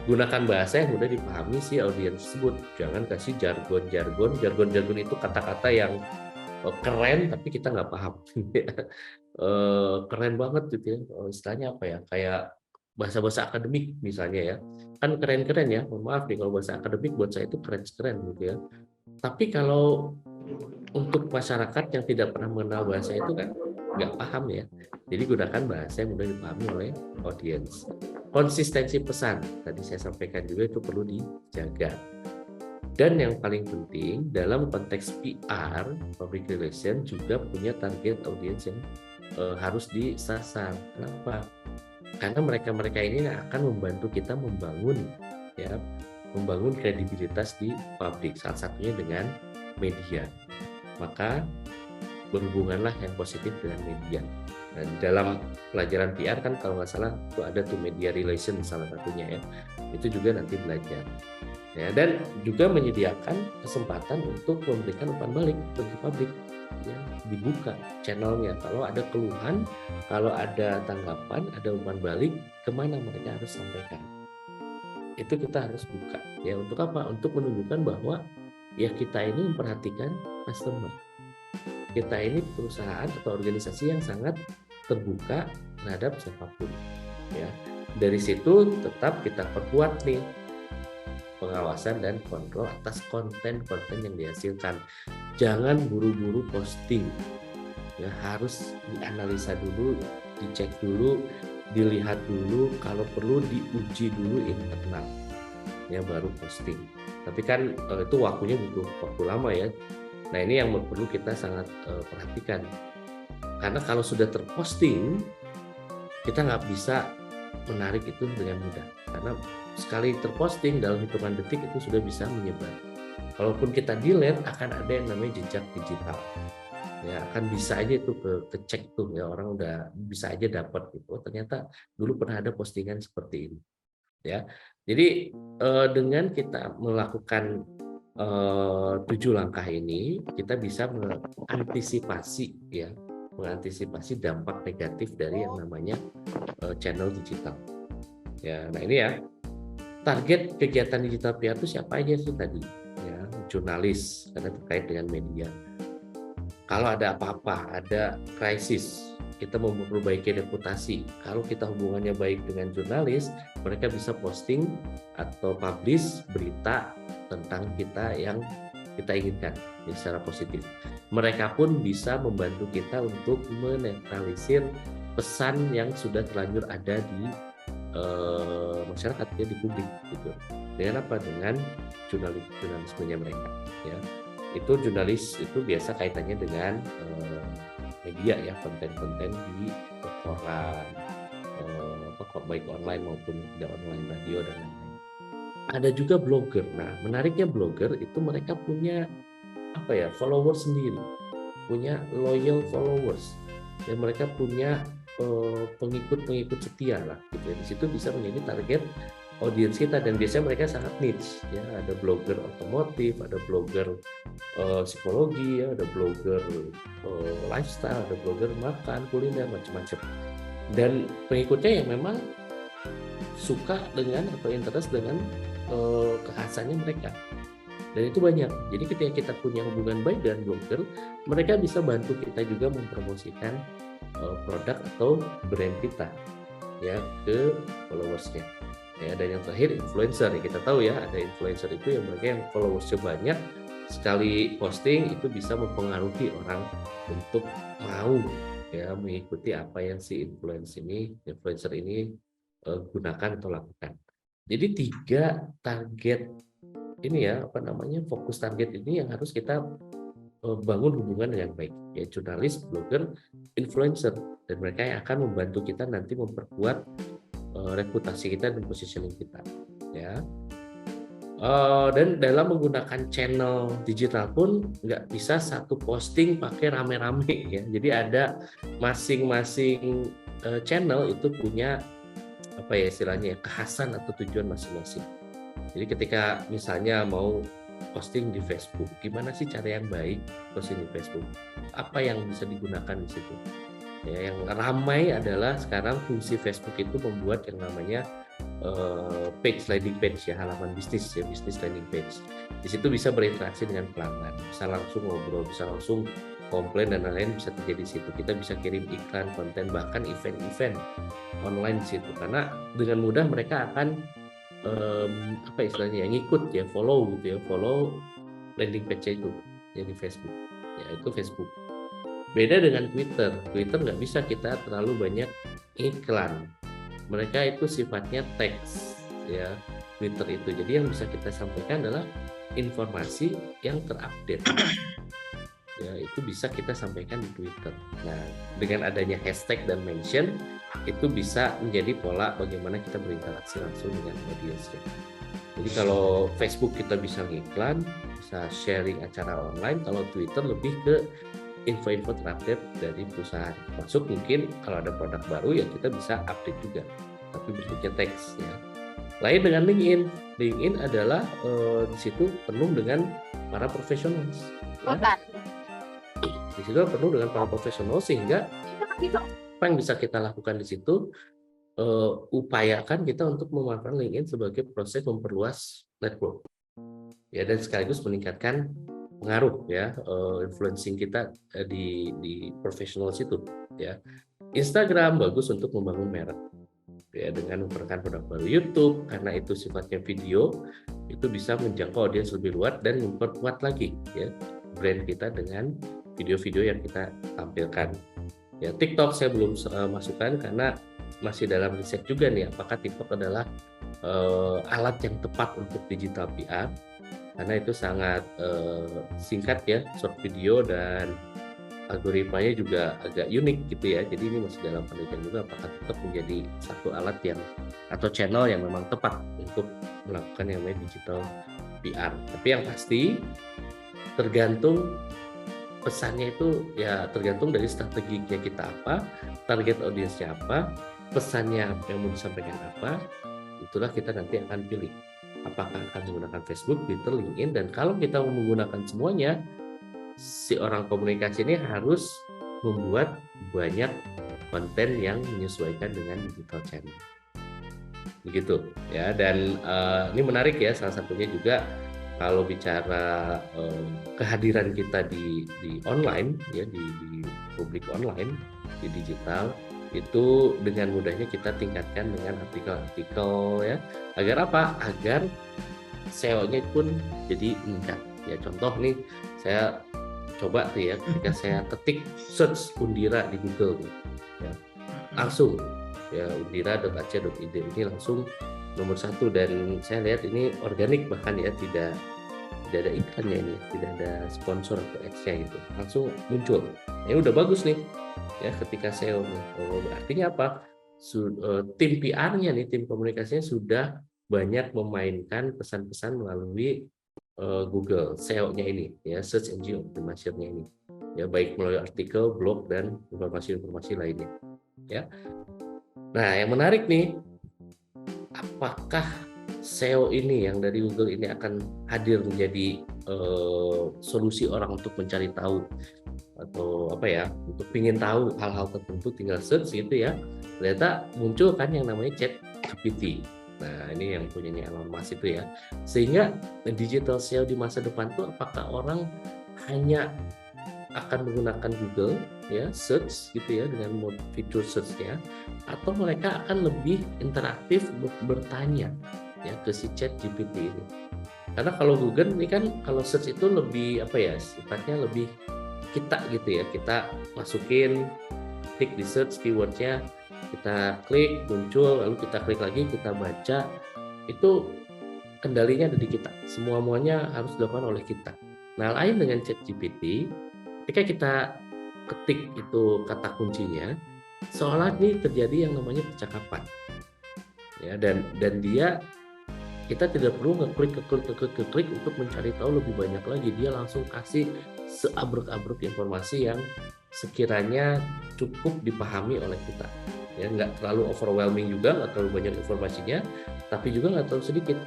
Gunakan bahasa yang mudah dipahami si audiens tersebut. Jangan kasih jargon itu kata-kata yang keren tapi kita nggak paham. Keren banget gitu ya. Istilahnya apa ya? Kayak bahasa-bahasa akademik misalnya ya. Kan keren-keren ya. Mohon maaf nih kalau bahasa akademik buat saya itu keren-keren gitu ya. Tapi kalau untuk masyarakat yang tidak pernah mengenal bahasa itu kan nggak paham ya. Jadi gunakan bahasa yang mudah dipahami oleh audiens. Konsistensi pesan tadi saya sampaikan juga itu perlu dijaga. Dan yang paling penting dalam konteks PR, public relation juga punya target audiens yang harus disasar. Kenapa? Karena mereka ini akan membantu kita membangun kredibilitas di publik. Salah satunya dengan media. Maka berhubunganlah yang positif dengan media. Dan dalam pelajaran PR kan kalau nggak salah itu ada tuh media relation salah satunya ya. Itu juga nanti belajar. Ya, dan juga menyediakan kesempatan untuk memberikan umpan balik bagi publik. Ya, dibuka channelnya. Kalau ada keluhan, kalau ada tanggapan, ada umpan balik, kemana mereka harus sampaikan. Itu kita harus buka. Ya, untuk apa? Untuk menunjukkan bahwa ya kita ini memperhatikan customer. Kita ini perusahaan atau organisasi yang sangat terbuka terhadap siapapun. Ya, dari situ tetap kita perkuat nih pengawasan dan kontrol atas konten-konten yang dihasilkan. Jangan buru-buru posting. Ya, harus dianalisa dulu, dicek dulu, dilihat dulu, kalau perlu diuji dulu internal. Ya, baru posting. Tapi kan itu waktunya butuh waktu lama ya. Nah, ini yang perlu kita sangat perhatikan. Karena kalau sudah terposting, kita nggak bisa menarik itu dengan mudah. Karena sekali terposting dalam hitungan detik itu sudah bisa menyebar. Kalaupun kita delete akan ada yang namanya jejak digital. Ya, akan bisa aja itu kecek tuh ya, orang udah bisa aja dapat gitu. Oh, ternyata dulu pernah ada postingan seperti ini. Ya. Jadi dengan kita melakukan 7 langkah ini, kita bisa mengantisipasi dampak negatif dari yang namanya channel digital. Ya, nah ini ya. Target kegiatan digital PR itu siapa aja sih tadi? Ya, jurnalis karena terkait dengan media. Kalau ada apa-apa, ada krisis, kita mau memperbaiki reputasi. Kalau kita hubungannya baik dengan jurnalis, mereka bisa posting atau publish berita tentang kita yang kita inginkan ya, secara positif. Mereka pun bisa membantu kita untuk menetralisir pesan yang sudah terlanjur ada di masyarakat ya, di publik gitu. Dengan apa? Dengan jurnalismenya mereka ya. Itu jurnalis itu biasa kaitannya dengan media ya, konten-konten di koran, baik online maupun tidak online, radio dan lain-lain. Ada juga blogger. Nah, menariknya blogger itu mereka punya followers sendiri, punya loyal followers, dan mereka punya pengikut setia lah gitu ya. Di situ bisa menjadi target audiens kita dan biasanya mereka sangat niche ya. Ada blogger otomotif, ada blogger psikologi ya, ada blogger lifestyle, ada blogger makan, kuliner, macam-macam. Dan pengikutnya yang memang suka dengan atau interest dengan kekhasannya mereka. Dan itu banyak. Jadi ketika kita punya hubungan baik dengan blogger, mereka bisa bantu kita juga mempromosikan produk atau brand kita ya ke followersnya ya. Dan yang terakhir influencer ya, kita tahu ya ada influencer itu yang mereka yang followersnya banyak, sekali posting itu bisa mempengaruhi orang untuk mau ya mengikuti apa yang si influencer ini gunakan atau lakukan. Jadi 3 target ini ya fokus target ini yang harus kita bangun hubungan yang baik ya, jurnalis, blogger, influencer, dan mereka yang akan membantu kita nanti memperkuat reputasi kita dan positioning kita ya. Dan dalam menggunakan channel digital pun nggak bisa satu posting pakai rame-rame ya. Jadi ada masing-masing channel itu punya apa ya istilahnya kekhasan atau tujuan masing-masing. Jadi ketika misalnya mau posting di Facebook, gimana sih cara yang baik posting di Facebook? Apa yang bisa digunakan di situ? Ya, yang ramai adalah sekarang fungsi Facebook itu membuat yang namanya landing page ya, halaman bisnis ya, bisnis landing page. Di situ bisa berinteraksi dengan pelanggan, bisa langsung ngobrol, bisa langsung komplain dan lain-lain bisa terjadi di situ. Kita bisa kirim iklan, konten, bahkan event-event online di situ. Karena dengan mudah mereka akan apa istilahnya yang ngikut ya, follow gitu ya, follow landing page itu jadi Facebook. Ya itu Facebook. Beda dengan Twitter. Twitter nggak bisa kita terlalu banyak iklan. Mereka itu sifatnya teks ya Twitter itu. Jadi yang bisa kita sampaikan adalah informasi yang terupdate. Ya, itu bisa kita sampaikan di Twitter. Nah, dengan adanya hashtag dan mention itu bisa menjadi pola bagaimana kita berinteraksi langsung dengan audiensnya. Jadi kalau Facebook kita bisa ngiklan, bisa sharing acara online, kalau Twitter lebih ke info-info terupdate dari perusahaan. Masuk mungkin kalau ada produk baru ya kita bisa update juga, tapi bentuknya teks ya. Lain dengan LinkedIn. LinkedIn adalah di situ penuh dengan para profesional. Ya. Di situ penuh dengan para profesional sehingga apa yang bisa kita lakukan di situ upayakan kita untuk memanfaatkan LinkedIn sebagai proses memperluas network. Ya dan sekaligus meningkatkan pengaruh ya influencing kita di profesional situ ya. Instagram bagus untuk membangun merek ya dengan memperkenalkan produk baru. YouTube karena itu sifatnya video itu bisa menjangkau audiens lebih luas dan memperkuat lagi ya brand kita dengan video-video yang kita tampilkan ya. TikTok saya belum masukkan karena masih dalam riset juga nih apakah TikTok adalah alat yang tepat untuk digital PR karena itu sangat singkat ya, short video dan algoritmanya juga agak unik gitu ya. Jadi ini masih dalam penelitian juga apakah tetap menjadi satu alat yang atau channel yang memang tepat untuk melakukan yang namanya digital PR. Tapi yang pasti tergantung pesannya itu ya tergantung dari strateginya kita apa, target audiensnya apa, pesannya yang mau disampaikan apa, itulah kita nanti akan pilih. Apakah akan menggunakan Facebook, Twitter, LinkedIn, dan kalau kita mau menggunakan semuanya, si orang komunikasi ini harus membuat banyak konten yang menyesuaikan dengan digital channel. Begitu ya, dan ini menarik ya, salah satunya juga kalau bicara kehadiran kita di online ya di publik online, di digital, itu dengan mudahnya kita tingkatkan dengan artikel-artikel ya. Agar apa? Agar SEO-nya pun jadi meningkat. Ya contoh nih, saya coba tuh ya ketika saya ketik search Undira di Google nih, ya, langsung ya undira.ac.id ini langsung nomor 1 dan saya lihat ini organik bahkan ya tidak ada iklannya ini, tidak ada sponsor atau ads-nya gitu, langsung muncul. Ini udah bagus nih ya ketika SEO. Artinya apa? Tim PR-nya nih, tim komunikasinya sudah banyak memainkan pesan-pesan melalui Google SEO-nya ini ya, search engine optimization-nya ini ya, baik melalui artikel, blog dan informasi-informasi lainnya ya. Nah yang menarik nih, apakah SEO ini yang dari Google ini akan hadir menjadi solusi orang untuk mencari tahu atau apa ya, untuk ingin tahu hal-hal tertentu tinggal search gitu ya. Ternyata muncul kan yang namanya ChatGPT. Nah ini yang punyanya Elon Musk itu ya. Sehingga digital SEO di masa depan tuh apakah orang hanya akan menggunakan Google ya search gitu ya dengan fitur search-nya, atau mereka akan lebih interaktif bertanya ya ke si ChatGPT ini. Karena kalau Google ini kan kalau search itu lebih apa ya, sifatnya lebih kita gitu ya, kita masukin, klik di search keywordnya, kita klik muncul, lalu kita klik lagi, kita baca, itu kendalinya ada di kita, semuanya harus dilakukan oleh kita. Nah lain dengan ChatGPT, ketika kita ketik itu kata kuncinya, seolah ini terjadi yang namanya percakapan ya, dan dia kita tidak perlu ngeklik untuk mencari tahu lebih banyak lagi. Dia langsung kasih seabrek-abrek informasi yang sekiranya cukup dipahami oleh kita. Ya, nggak terlalu overwhelming juga, nggak terlalu banyak informasinya, tapi juga nggak terlalu sedikit.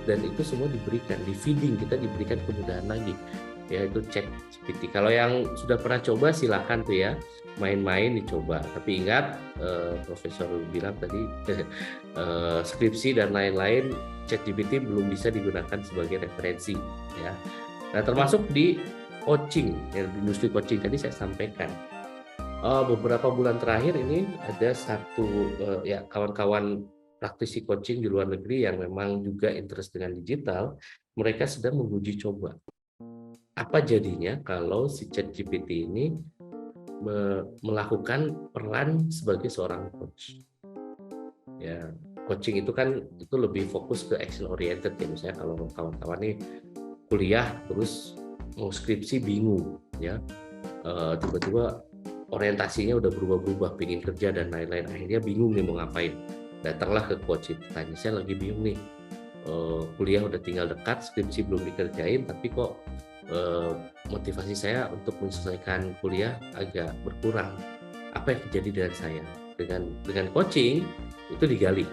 Dan itu semua diberikan, di feeding, kita diberikan kemudahan lagi, yaitu ChatGPT. Kalau yang sudah pernah coba silakan tuh ya, main-main dicoba. Tapi ingat, Profesor bilang tadi, skripsi dan lain-lain, ChatGPT belum bisa digunakan sebagai referensi. Ya. Nah, termasuk di coaching, ya, di industri coaching tadi saya sampaikan. Beberapa bulan terakhir ini ada satu ya kawan-kawan praktisi coaching di luar negeri yang memang juga interest dengan digital, mereka sedang menguji coba. Apa jadinya kalau si ChatGPT ini melakukan peran sebagai seorang coach? Ya, coaching itu kan itu lebih fokus ke action oriented ya. Misalnya kalau kawan-kawan nih kuliah terus mau skripsi bingung ya, tiba-tiba orientasinya udah berubah-berubah, pengen kerja dan lain-lain, akhirnya bingung nih mau ngapain. Datanglah ke coach itu, tanya, saya lagi bingung nih, kuliah udah tinggal dekat, skripsi belum dikerjain, tapi kok motivasi saya untuk menyelesaikan kuliah agak berkurang. Apa yang terjadi dengan saya? Dengan coaching itu digali.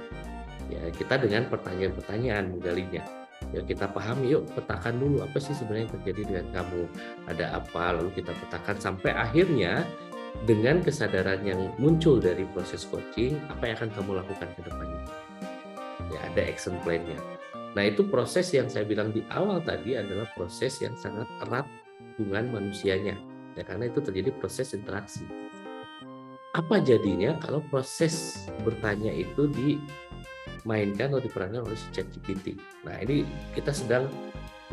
Ya, kita dengan pertanyaan-pertanyaan menggalinya. Ya, kita pahami, yuk petakan dulu apa sih sebenarnya yang terjadi dengan kamu, ada apa, lalu kita petakan sampai akhirnya dengan kesadaran yang muncul dari proses coaching, apa yang akan kamu lakukan ke depannya. Ya, ada action plan-nya. Nah, itu proses yang saya bilang di awal tadi adalah proses yang sangat erat hubungan manusianya. Ya, karena itu terjadi proses interaksi. Apa jadinya kalau proses bertanya itu dimainkan atau diperankan oleh si ChatGPT? Nah, ini kita sedang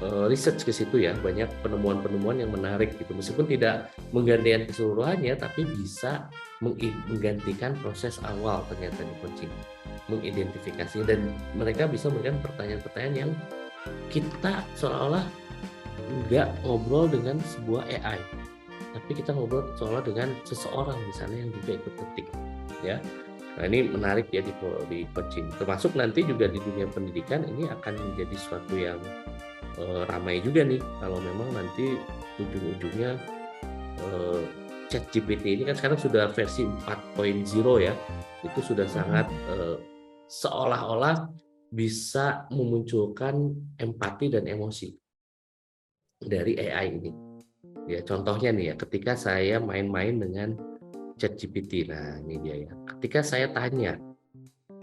research ke situ ya, banyak penemuan-penemuan yang menarik gitu. Meskipun tidak menggantikan keseluruhannya, tapi bisa menggantikan proses awal ternyata di coaching, mengidentifikasinya, dan mereka bisa memberikan pertanyaan-pertanyaan yang kita seolah-olah nggak ngobrol dengan sebuah AI, tapi kita ngobrol seolah dengan seseorang misalnya yang juga ikut ketik ya. Nah, ini menarik ya di coaching, termasuk nanti juga di dunia pendidikan ini akan menjadi sesuatu yang ramai juga nih kalau memang nanti ujung-ujungnya ChatGPT ini kan sekarang sudah versi 4.0 ya, itu sudah sangat seolah-olah bisa memunculkan empati dan emosi dari AI ini. Ya, contohnya nih ya, ketika saya main-main dengan ChatGPT, nah ini dia ya, ketika saya tanya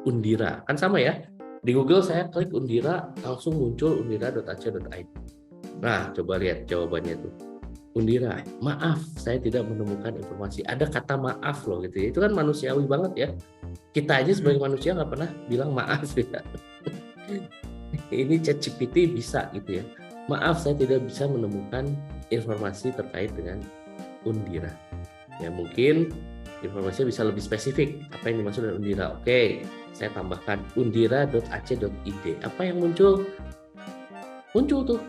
Undira, kan sama ya, di Google saya klik Undira, langsung muncul undira.ac.id. Nah, coba lihat jawabannya tuh. Undira, maaf, saya tidak menemukan informasi. Ada kata maaf loh gitu ya. Itu kan manusiawi banget ya. Kita aja sebagai manusia nggak pernah bilang maaf ya. Ini ChatGPT bisa gitu ya. Maaf, saya tidak bisa menemukan informasi terkait dengan Undira. Ya, mungkin informasinya bisa lebih spesifik. Apa yang dimaksud dengan Undira? Oke, saya tambahkan undira.ac.id. Apa yang muncul? Muncul tuh.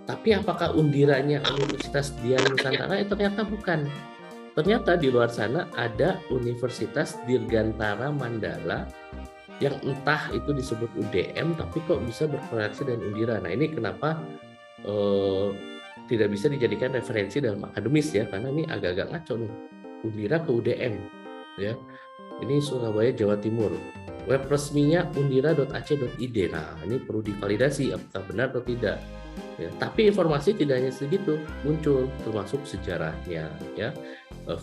Tapi apakah Undiranya Universitas Dian Nusantara? Ternyata bukan. Ternyata di luar sana ada Universitas Dirgantara Mandala yang entah itu disebut UDM, tapi kok bisa berkoneksi dengan Undira. Nah, ini kenapa tidak bisa dijadikan referensi dalam akademis ya, karena ini agak-agak ngaco nih. Undira ke UDM ya. Ini Surabaya, Jawa Timur. Web resminya undira.ac.id. Nah, ini perlu divalidasi apakah benar atau tidak. Ya, tapi informasi tidak hanya segitu, muncul termasuk sejarahnya, ya,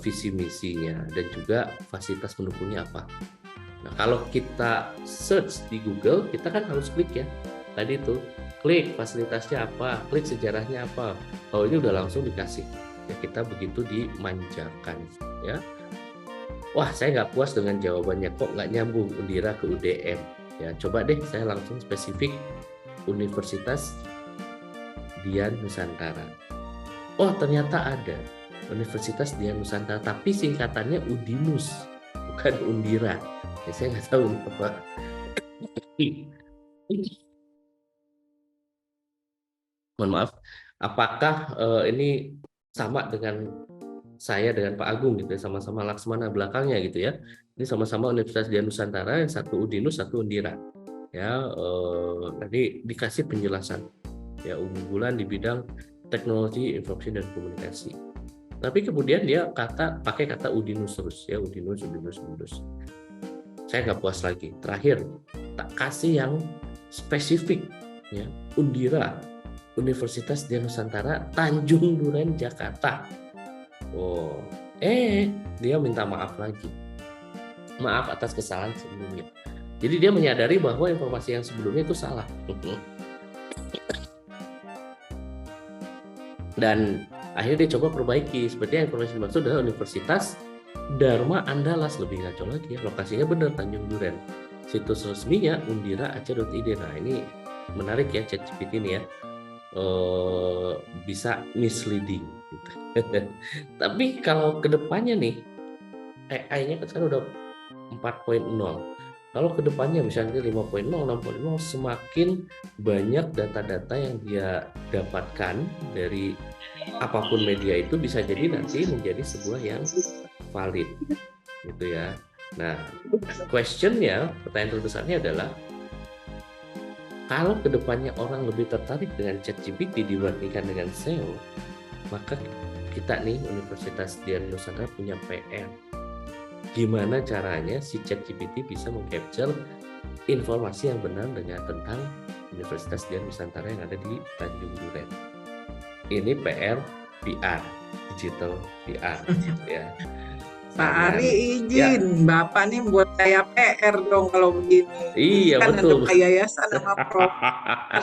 visi misinya, dan juga fasilitas pendukungnya apa. Nah, kalau kita search di Google, kita kan harus klik ya. Tadi itu klik fasilitasnya apa, klik sejarahnya apa. Oh, ini udah langsung dikasih. Ya, kita begitu dimanjakan, ya. Wah, saya nggak puas dengan jawabannya, kok nggak nyambung Undira ke UDM. Ya, coba deh saya langsung spesifik Universitas Dian Nusantara. Oh, ternyata ada Universitas Dian Nusantara, tapi singkatannya Udinus, bukan Undira. Ya, saya nggak tahu apa. Mohon maaf, apakah ini sama dengan saya dengan Pak Agung gitu ya, sama-sama Laksmana belakangnya gitu ya. Ini sama-sama Universitas Dian Nusantara, yang satu Udinus, satu Undira. ya nanti dikasih penjelasan ya unggulan di bidang teknologi informasi dan komunikasi. Tapi kemudian dia pakai kata Udinus terus ya, Udinus. Saya nggak puas lagi. Terakhir tak kasih yang spesifik ya, Undira, Universitas Dian Nusantara Tanjung Duren Jakarta. Dia minta maaf lagi. Maaf atas kesalahan sebelumnya. Jadi dia menyadari bahwa informasi yang sebelumnya itu salah. Dan akhirnya dia coba perbaiki. Seperti yang informasi dimaksud adalah Universitas Dharma Andalas, lebih ngaco lagi ya. Lokasinya benar Tanjung Duren. Situs resminya undira.ac.id. Nah ini menarik ya, ChatGPT ini ya. Bisa misleading gitu. Tapi kalau kedepannya nih AI-nya kan sekarang udah 4.0. Kalau kedepannya misalnya 5.0, 6.0, semakin banyak data-data yang dia dapatkan dari apapun media itu bisa jadi nanti menjadi sebuah yang valid, gitu ya. Nah, pertanyaan terbesarnya adalah kalau kedepannya orang lebih tertarik dengan ChatGPT dibandingkan dengan SEO, maka kita nih Universitas Dian Nusantara punya PR. Gimana caranya si ChatGPT bisa mengcapture informasi yang benar tentang Universitas Dian Nusantara yang ada di Tanjung Duren. Ini PR, digital PR ya. Pak Ari izin, Bapak nih buat saya PR dong kalau begini. Iya kan betul. Untuk yayasan sama Prof.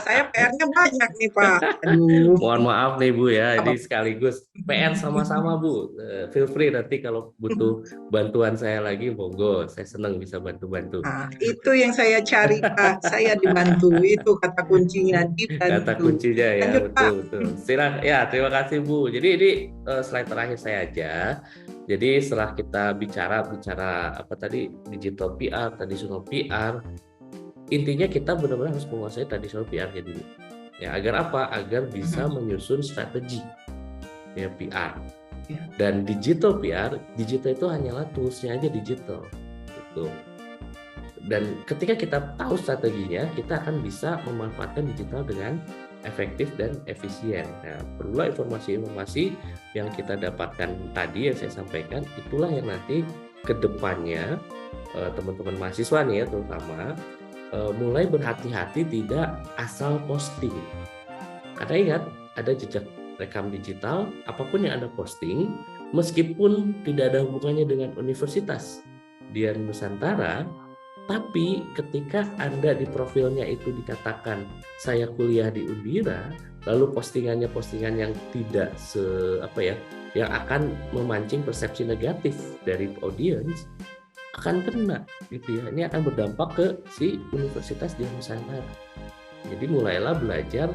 Saya PR-nya banyak nih Pak. Aduh. Mohon maaf nih Bu ya, ini sekaligus PR sama-sama Bu. Feel free nanti kalau butuh bantuan saya lagi, monggo. Saya senang bisa bantu-bantu. Nah, itu yang saya cari Pak. Saya dibantu, itu kata kuncinya, dibantu. Kata kuncinya ya. Lanjut, betul. Silakan ya, terima kasih Bu. Jadi ini slide terakhir saya aja. Jadi setelah kita bicara apa tadi, digital PR, traditional PR, intinya kita benar-benar harus menguasai traditional PR-nya dulu. Ya, agar apa? Agar bisa menyusun strategi ya PR. Dan digital PR, digital itu hanyalah toolsnya aja digital. Gitu. Dan ketika kita tahu strateginya, kita akan bisa memanfaatkan digital dengan efektif dan efisien. Nah, perlulah informasi-informasi yang kita dapatkan tadi yang saya sampaikan, itulah yang nanti ke depannya teman-teman mahasiswa nih ya terutama mulai berhati-hati tidak asal posting. Karena ingat, ada jejak rekam digital, apapun yang Anda posting, meskipun tidak ada hubungannya dengan Universitas Dian Nusantara, tapi ketika Anda di profilnya itu dikatakan saya kuliah di Undira, lalu postingan yang tidak yang akan memancing persepsi negatif dari audiens, akan kena gitu ya. Ini akan berdampak ke si Universitas Dian Nusantara. Jadi mulailah belajar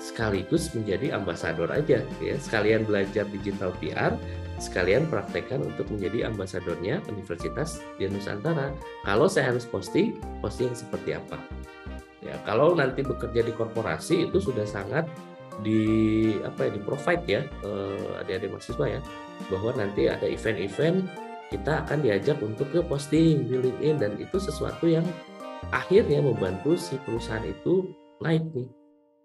sekaligus menjadi ambasador aja ya, sekalian belajar digital PR, sekalian praktekkan untuk menjadi ambasadornya Universitas Dian Nusantara. Kalau saya harus posting seperti apa? Ya, kalau nanti bekerja di korporasi itu sudah sangat di provide ya adik-adik mahasiswa ya, bahwa nanti ada event-event kita akan diajak untuk ke posting di LinkedIn, dan itu sesuatu yang akhirnya membantu si perusahaan itu naik nih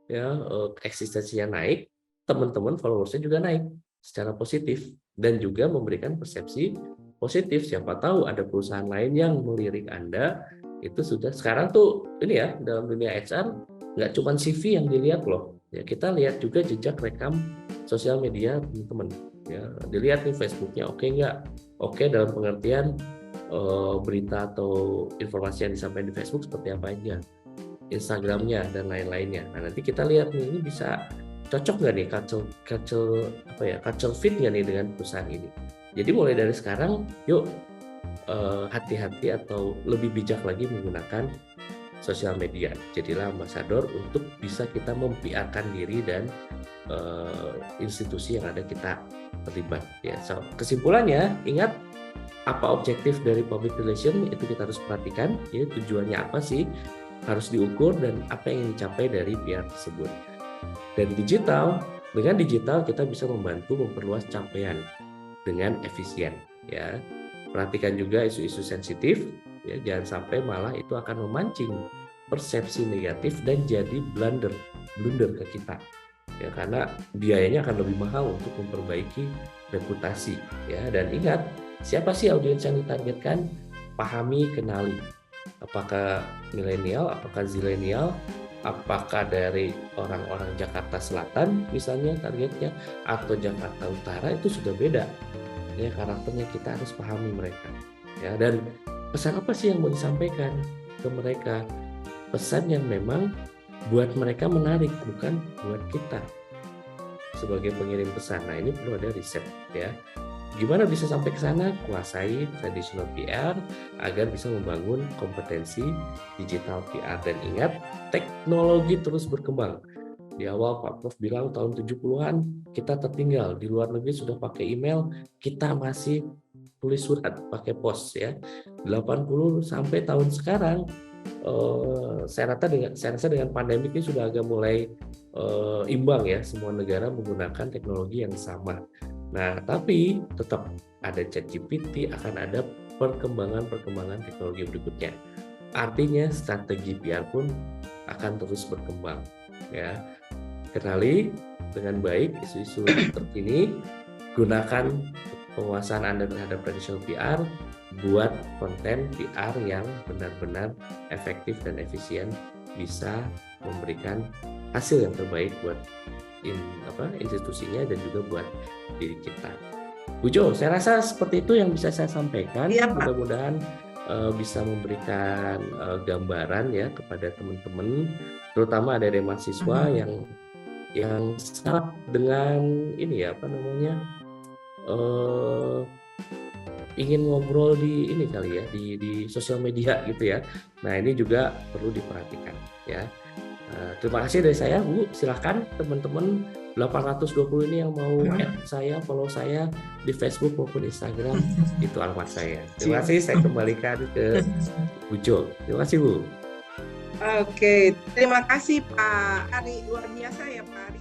ya, eksistensinya naik, teman-teman followersnya juga naik secara positif dan juga memberikan persepsi positif. Siapa tahu ada perusahaan lain yang melirik Anda. Itu sudah sekarang tuh ini ya, dalam dunia HR nggak cuma CV yang dilihat loh ya, kita lihat juga jejak rekam sosial media teman-teman ya, dilihat nih Facebooknya oke nggak, oke dalam pengertian berita atau informasi yang disampaikan di Facebook seperti apa aja, Instagramnya dan lain-lainnya. Nah nanti kita lihat nih, ini bisa cocok nggak nih culture fit nggak nih dengan perusahaan ini. Jadi mulai dari sekarang yuk hati-hati atau lebih bijak lagi menggunakan sosial media. Jadilah ambasador untuk bisa kita mempiarkan diri dan institusi yang ada kita terlibat ya. So, kesimpulannya ingat, apa objektif dari public relation itu kita harus perhatikan ya, tujuannya apa sih, harus diukur, dan apa yang dicapai dari PR tersebut. Dan dengan digital kita bisa membantu memperluas capaian dengan efisien ya. Perhatikan juga isu-isu sensitif ya, jangan sampai malah itu akan memancing persepsi negatif dan jadi blunder ke kita. Ya, karena biayanya akan lebih mahal untuk memperbaiki reputasi. Ya, dan ingat, siapa sih audiens yang ditargetkan? Pahami, kenali. Apakah milenial, apakah zilenial, apakah dari orang-orang Jakarta Selatan misalnya targetnya, atau Jakarta Utara, itu sudah beda. Ya, karakternya kita harus pahami mereka. Ya, dan pesan apa sih yang mau disampaikan ke mereka? Pesan yang memang buat mereka menarik, bukan buat kita sebagai pengirim pesan. Nah, ini perlu ada riset ya. Gimana bisa sampai ke sana? Kuasai traditional PR agar bisa membangun kompetensi digital PR. Dan ingat, teknologi terus berkembang. Di awal Pak Prof bilang tahun 70-an kita tertinggal, di luar negeri sudah pakai email, kita masih tulis surat pakai pos ya. 80 sampai tahun sekarang saya rasa dengan pandemi ini sudah agak mulai imbang ya, semua negara menggunakan teknologi yang sama. Nah, tapi tetap ada ChatGPT, akan ada perkembangan teknologi berikutnya. Artinya strategi PR pun akan terus berkembang ya. Kenali dengan baik isu-isu terkini, gunakan penguasaan Anda terhadap traditional PR, buat konten PR yang benar-benar efektif dan efisien, bisa memberikan hasil yang terbaik buat institusinya dan juga buat diri kita. Bu Jo, saya rasa seperti itu yang bisa saya sampaikan. Iya, Pak. Mudah-mudahan bisa memberikan gambaran ya kepada teman-teman, terutama dari mahasiswa yang sangat dengan ini ya ingin ngobrol di ini kali ya, di sosial media gitu ya. Nah, ini juga perlu diperhatikan ya. Terima kasih dari saya, Bu. Silahkan teman-teman 820 ini yang mau add saya, follow saya di Facebook maupun Instagram, itu alamat saya. Terima kasih, saya kembalikan ke Bu Jo. Terima kasih, Bu. Oke, terima kasih Pak Ari, luar biasa ya Pak Ari.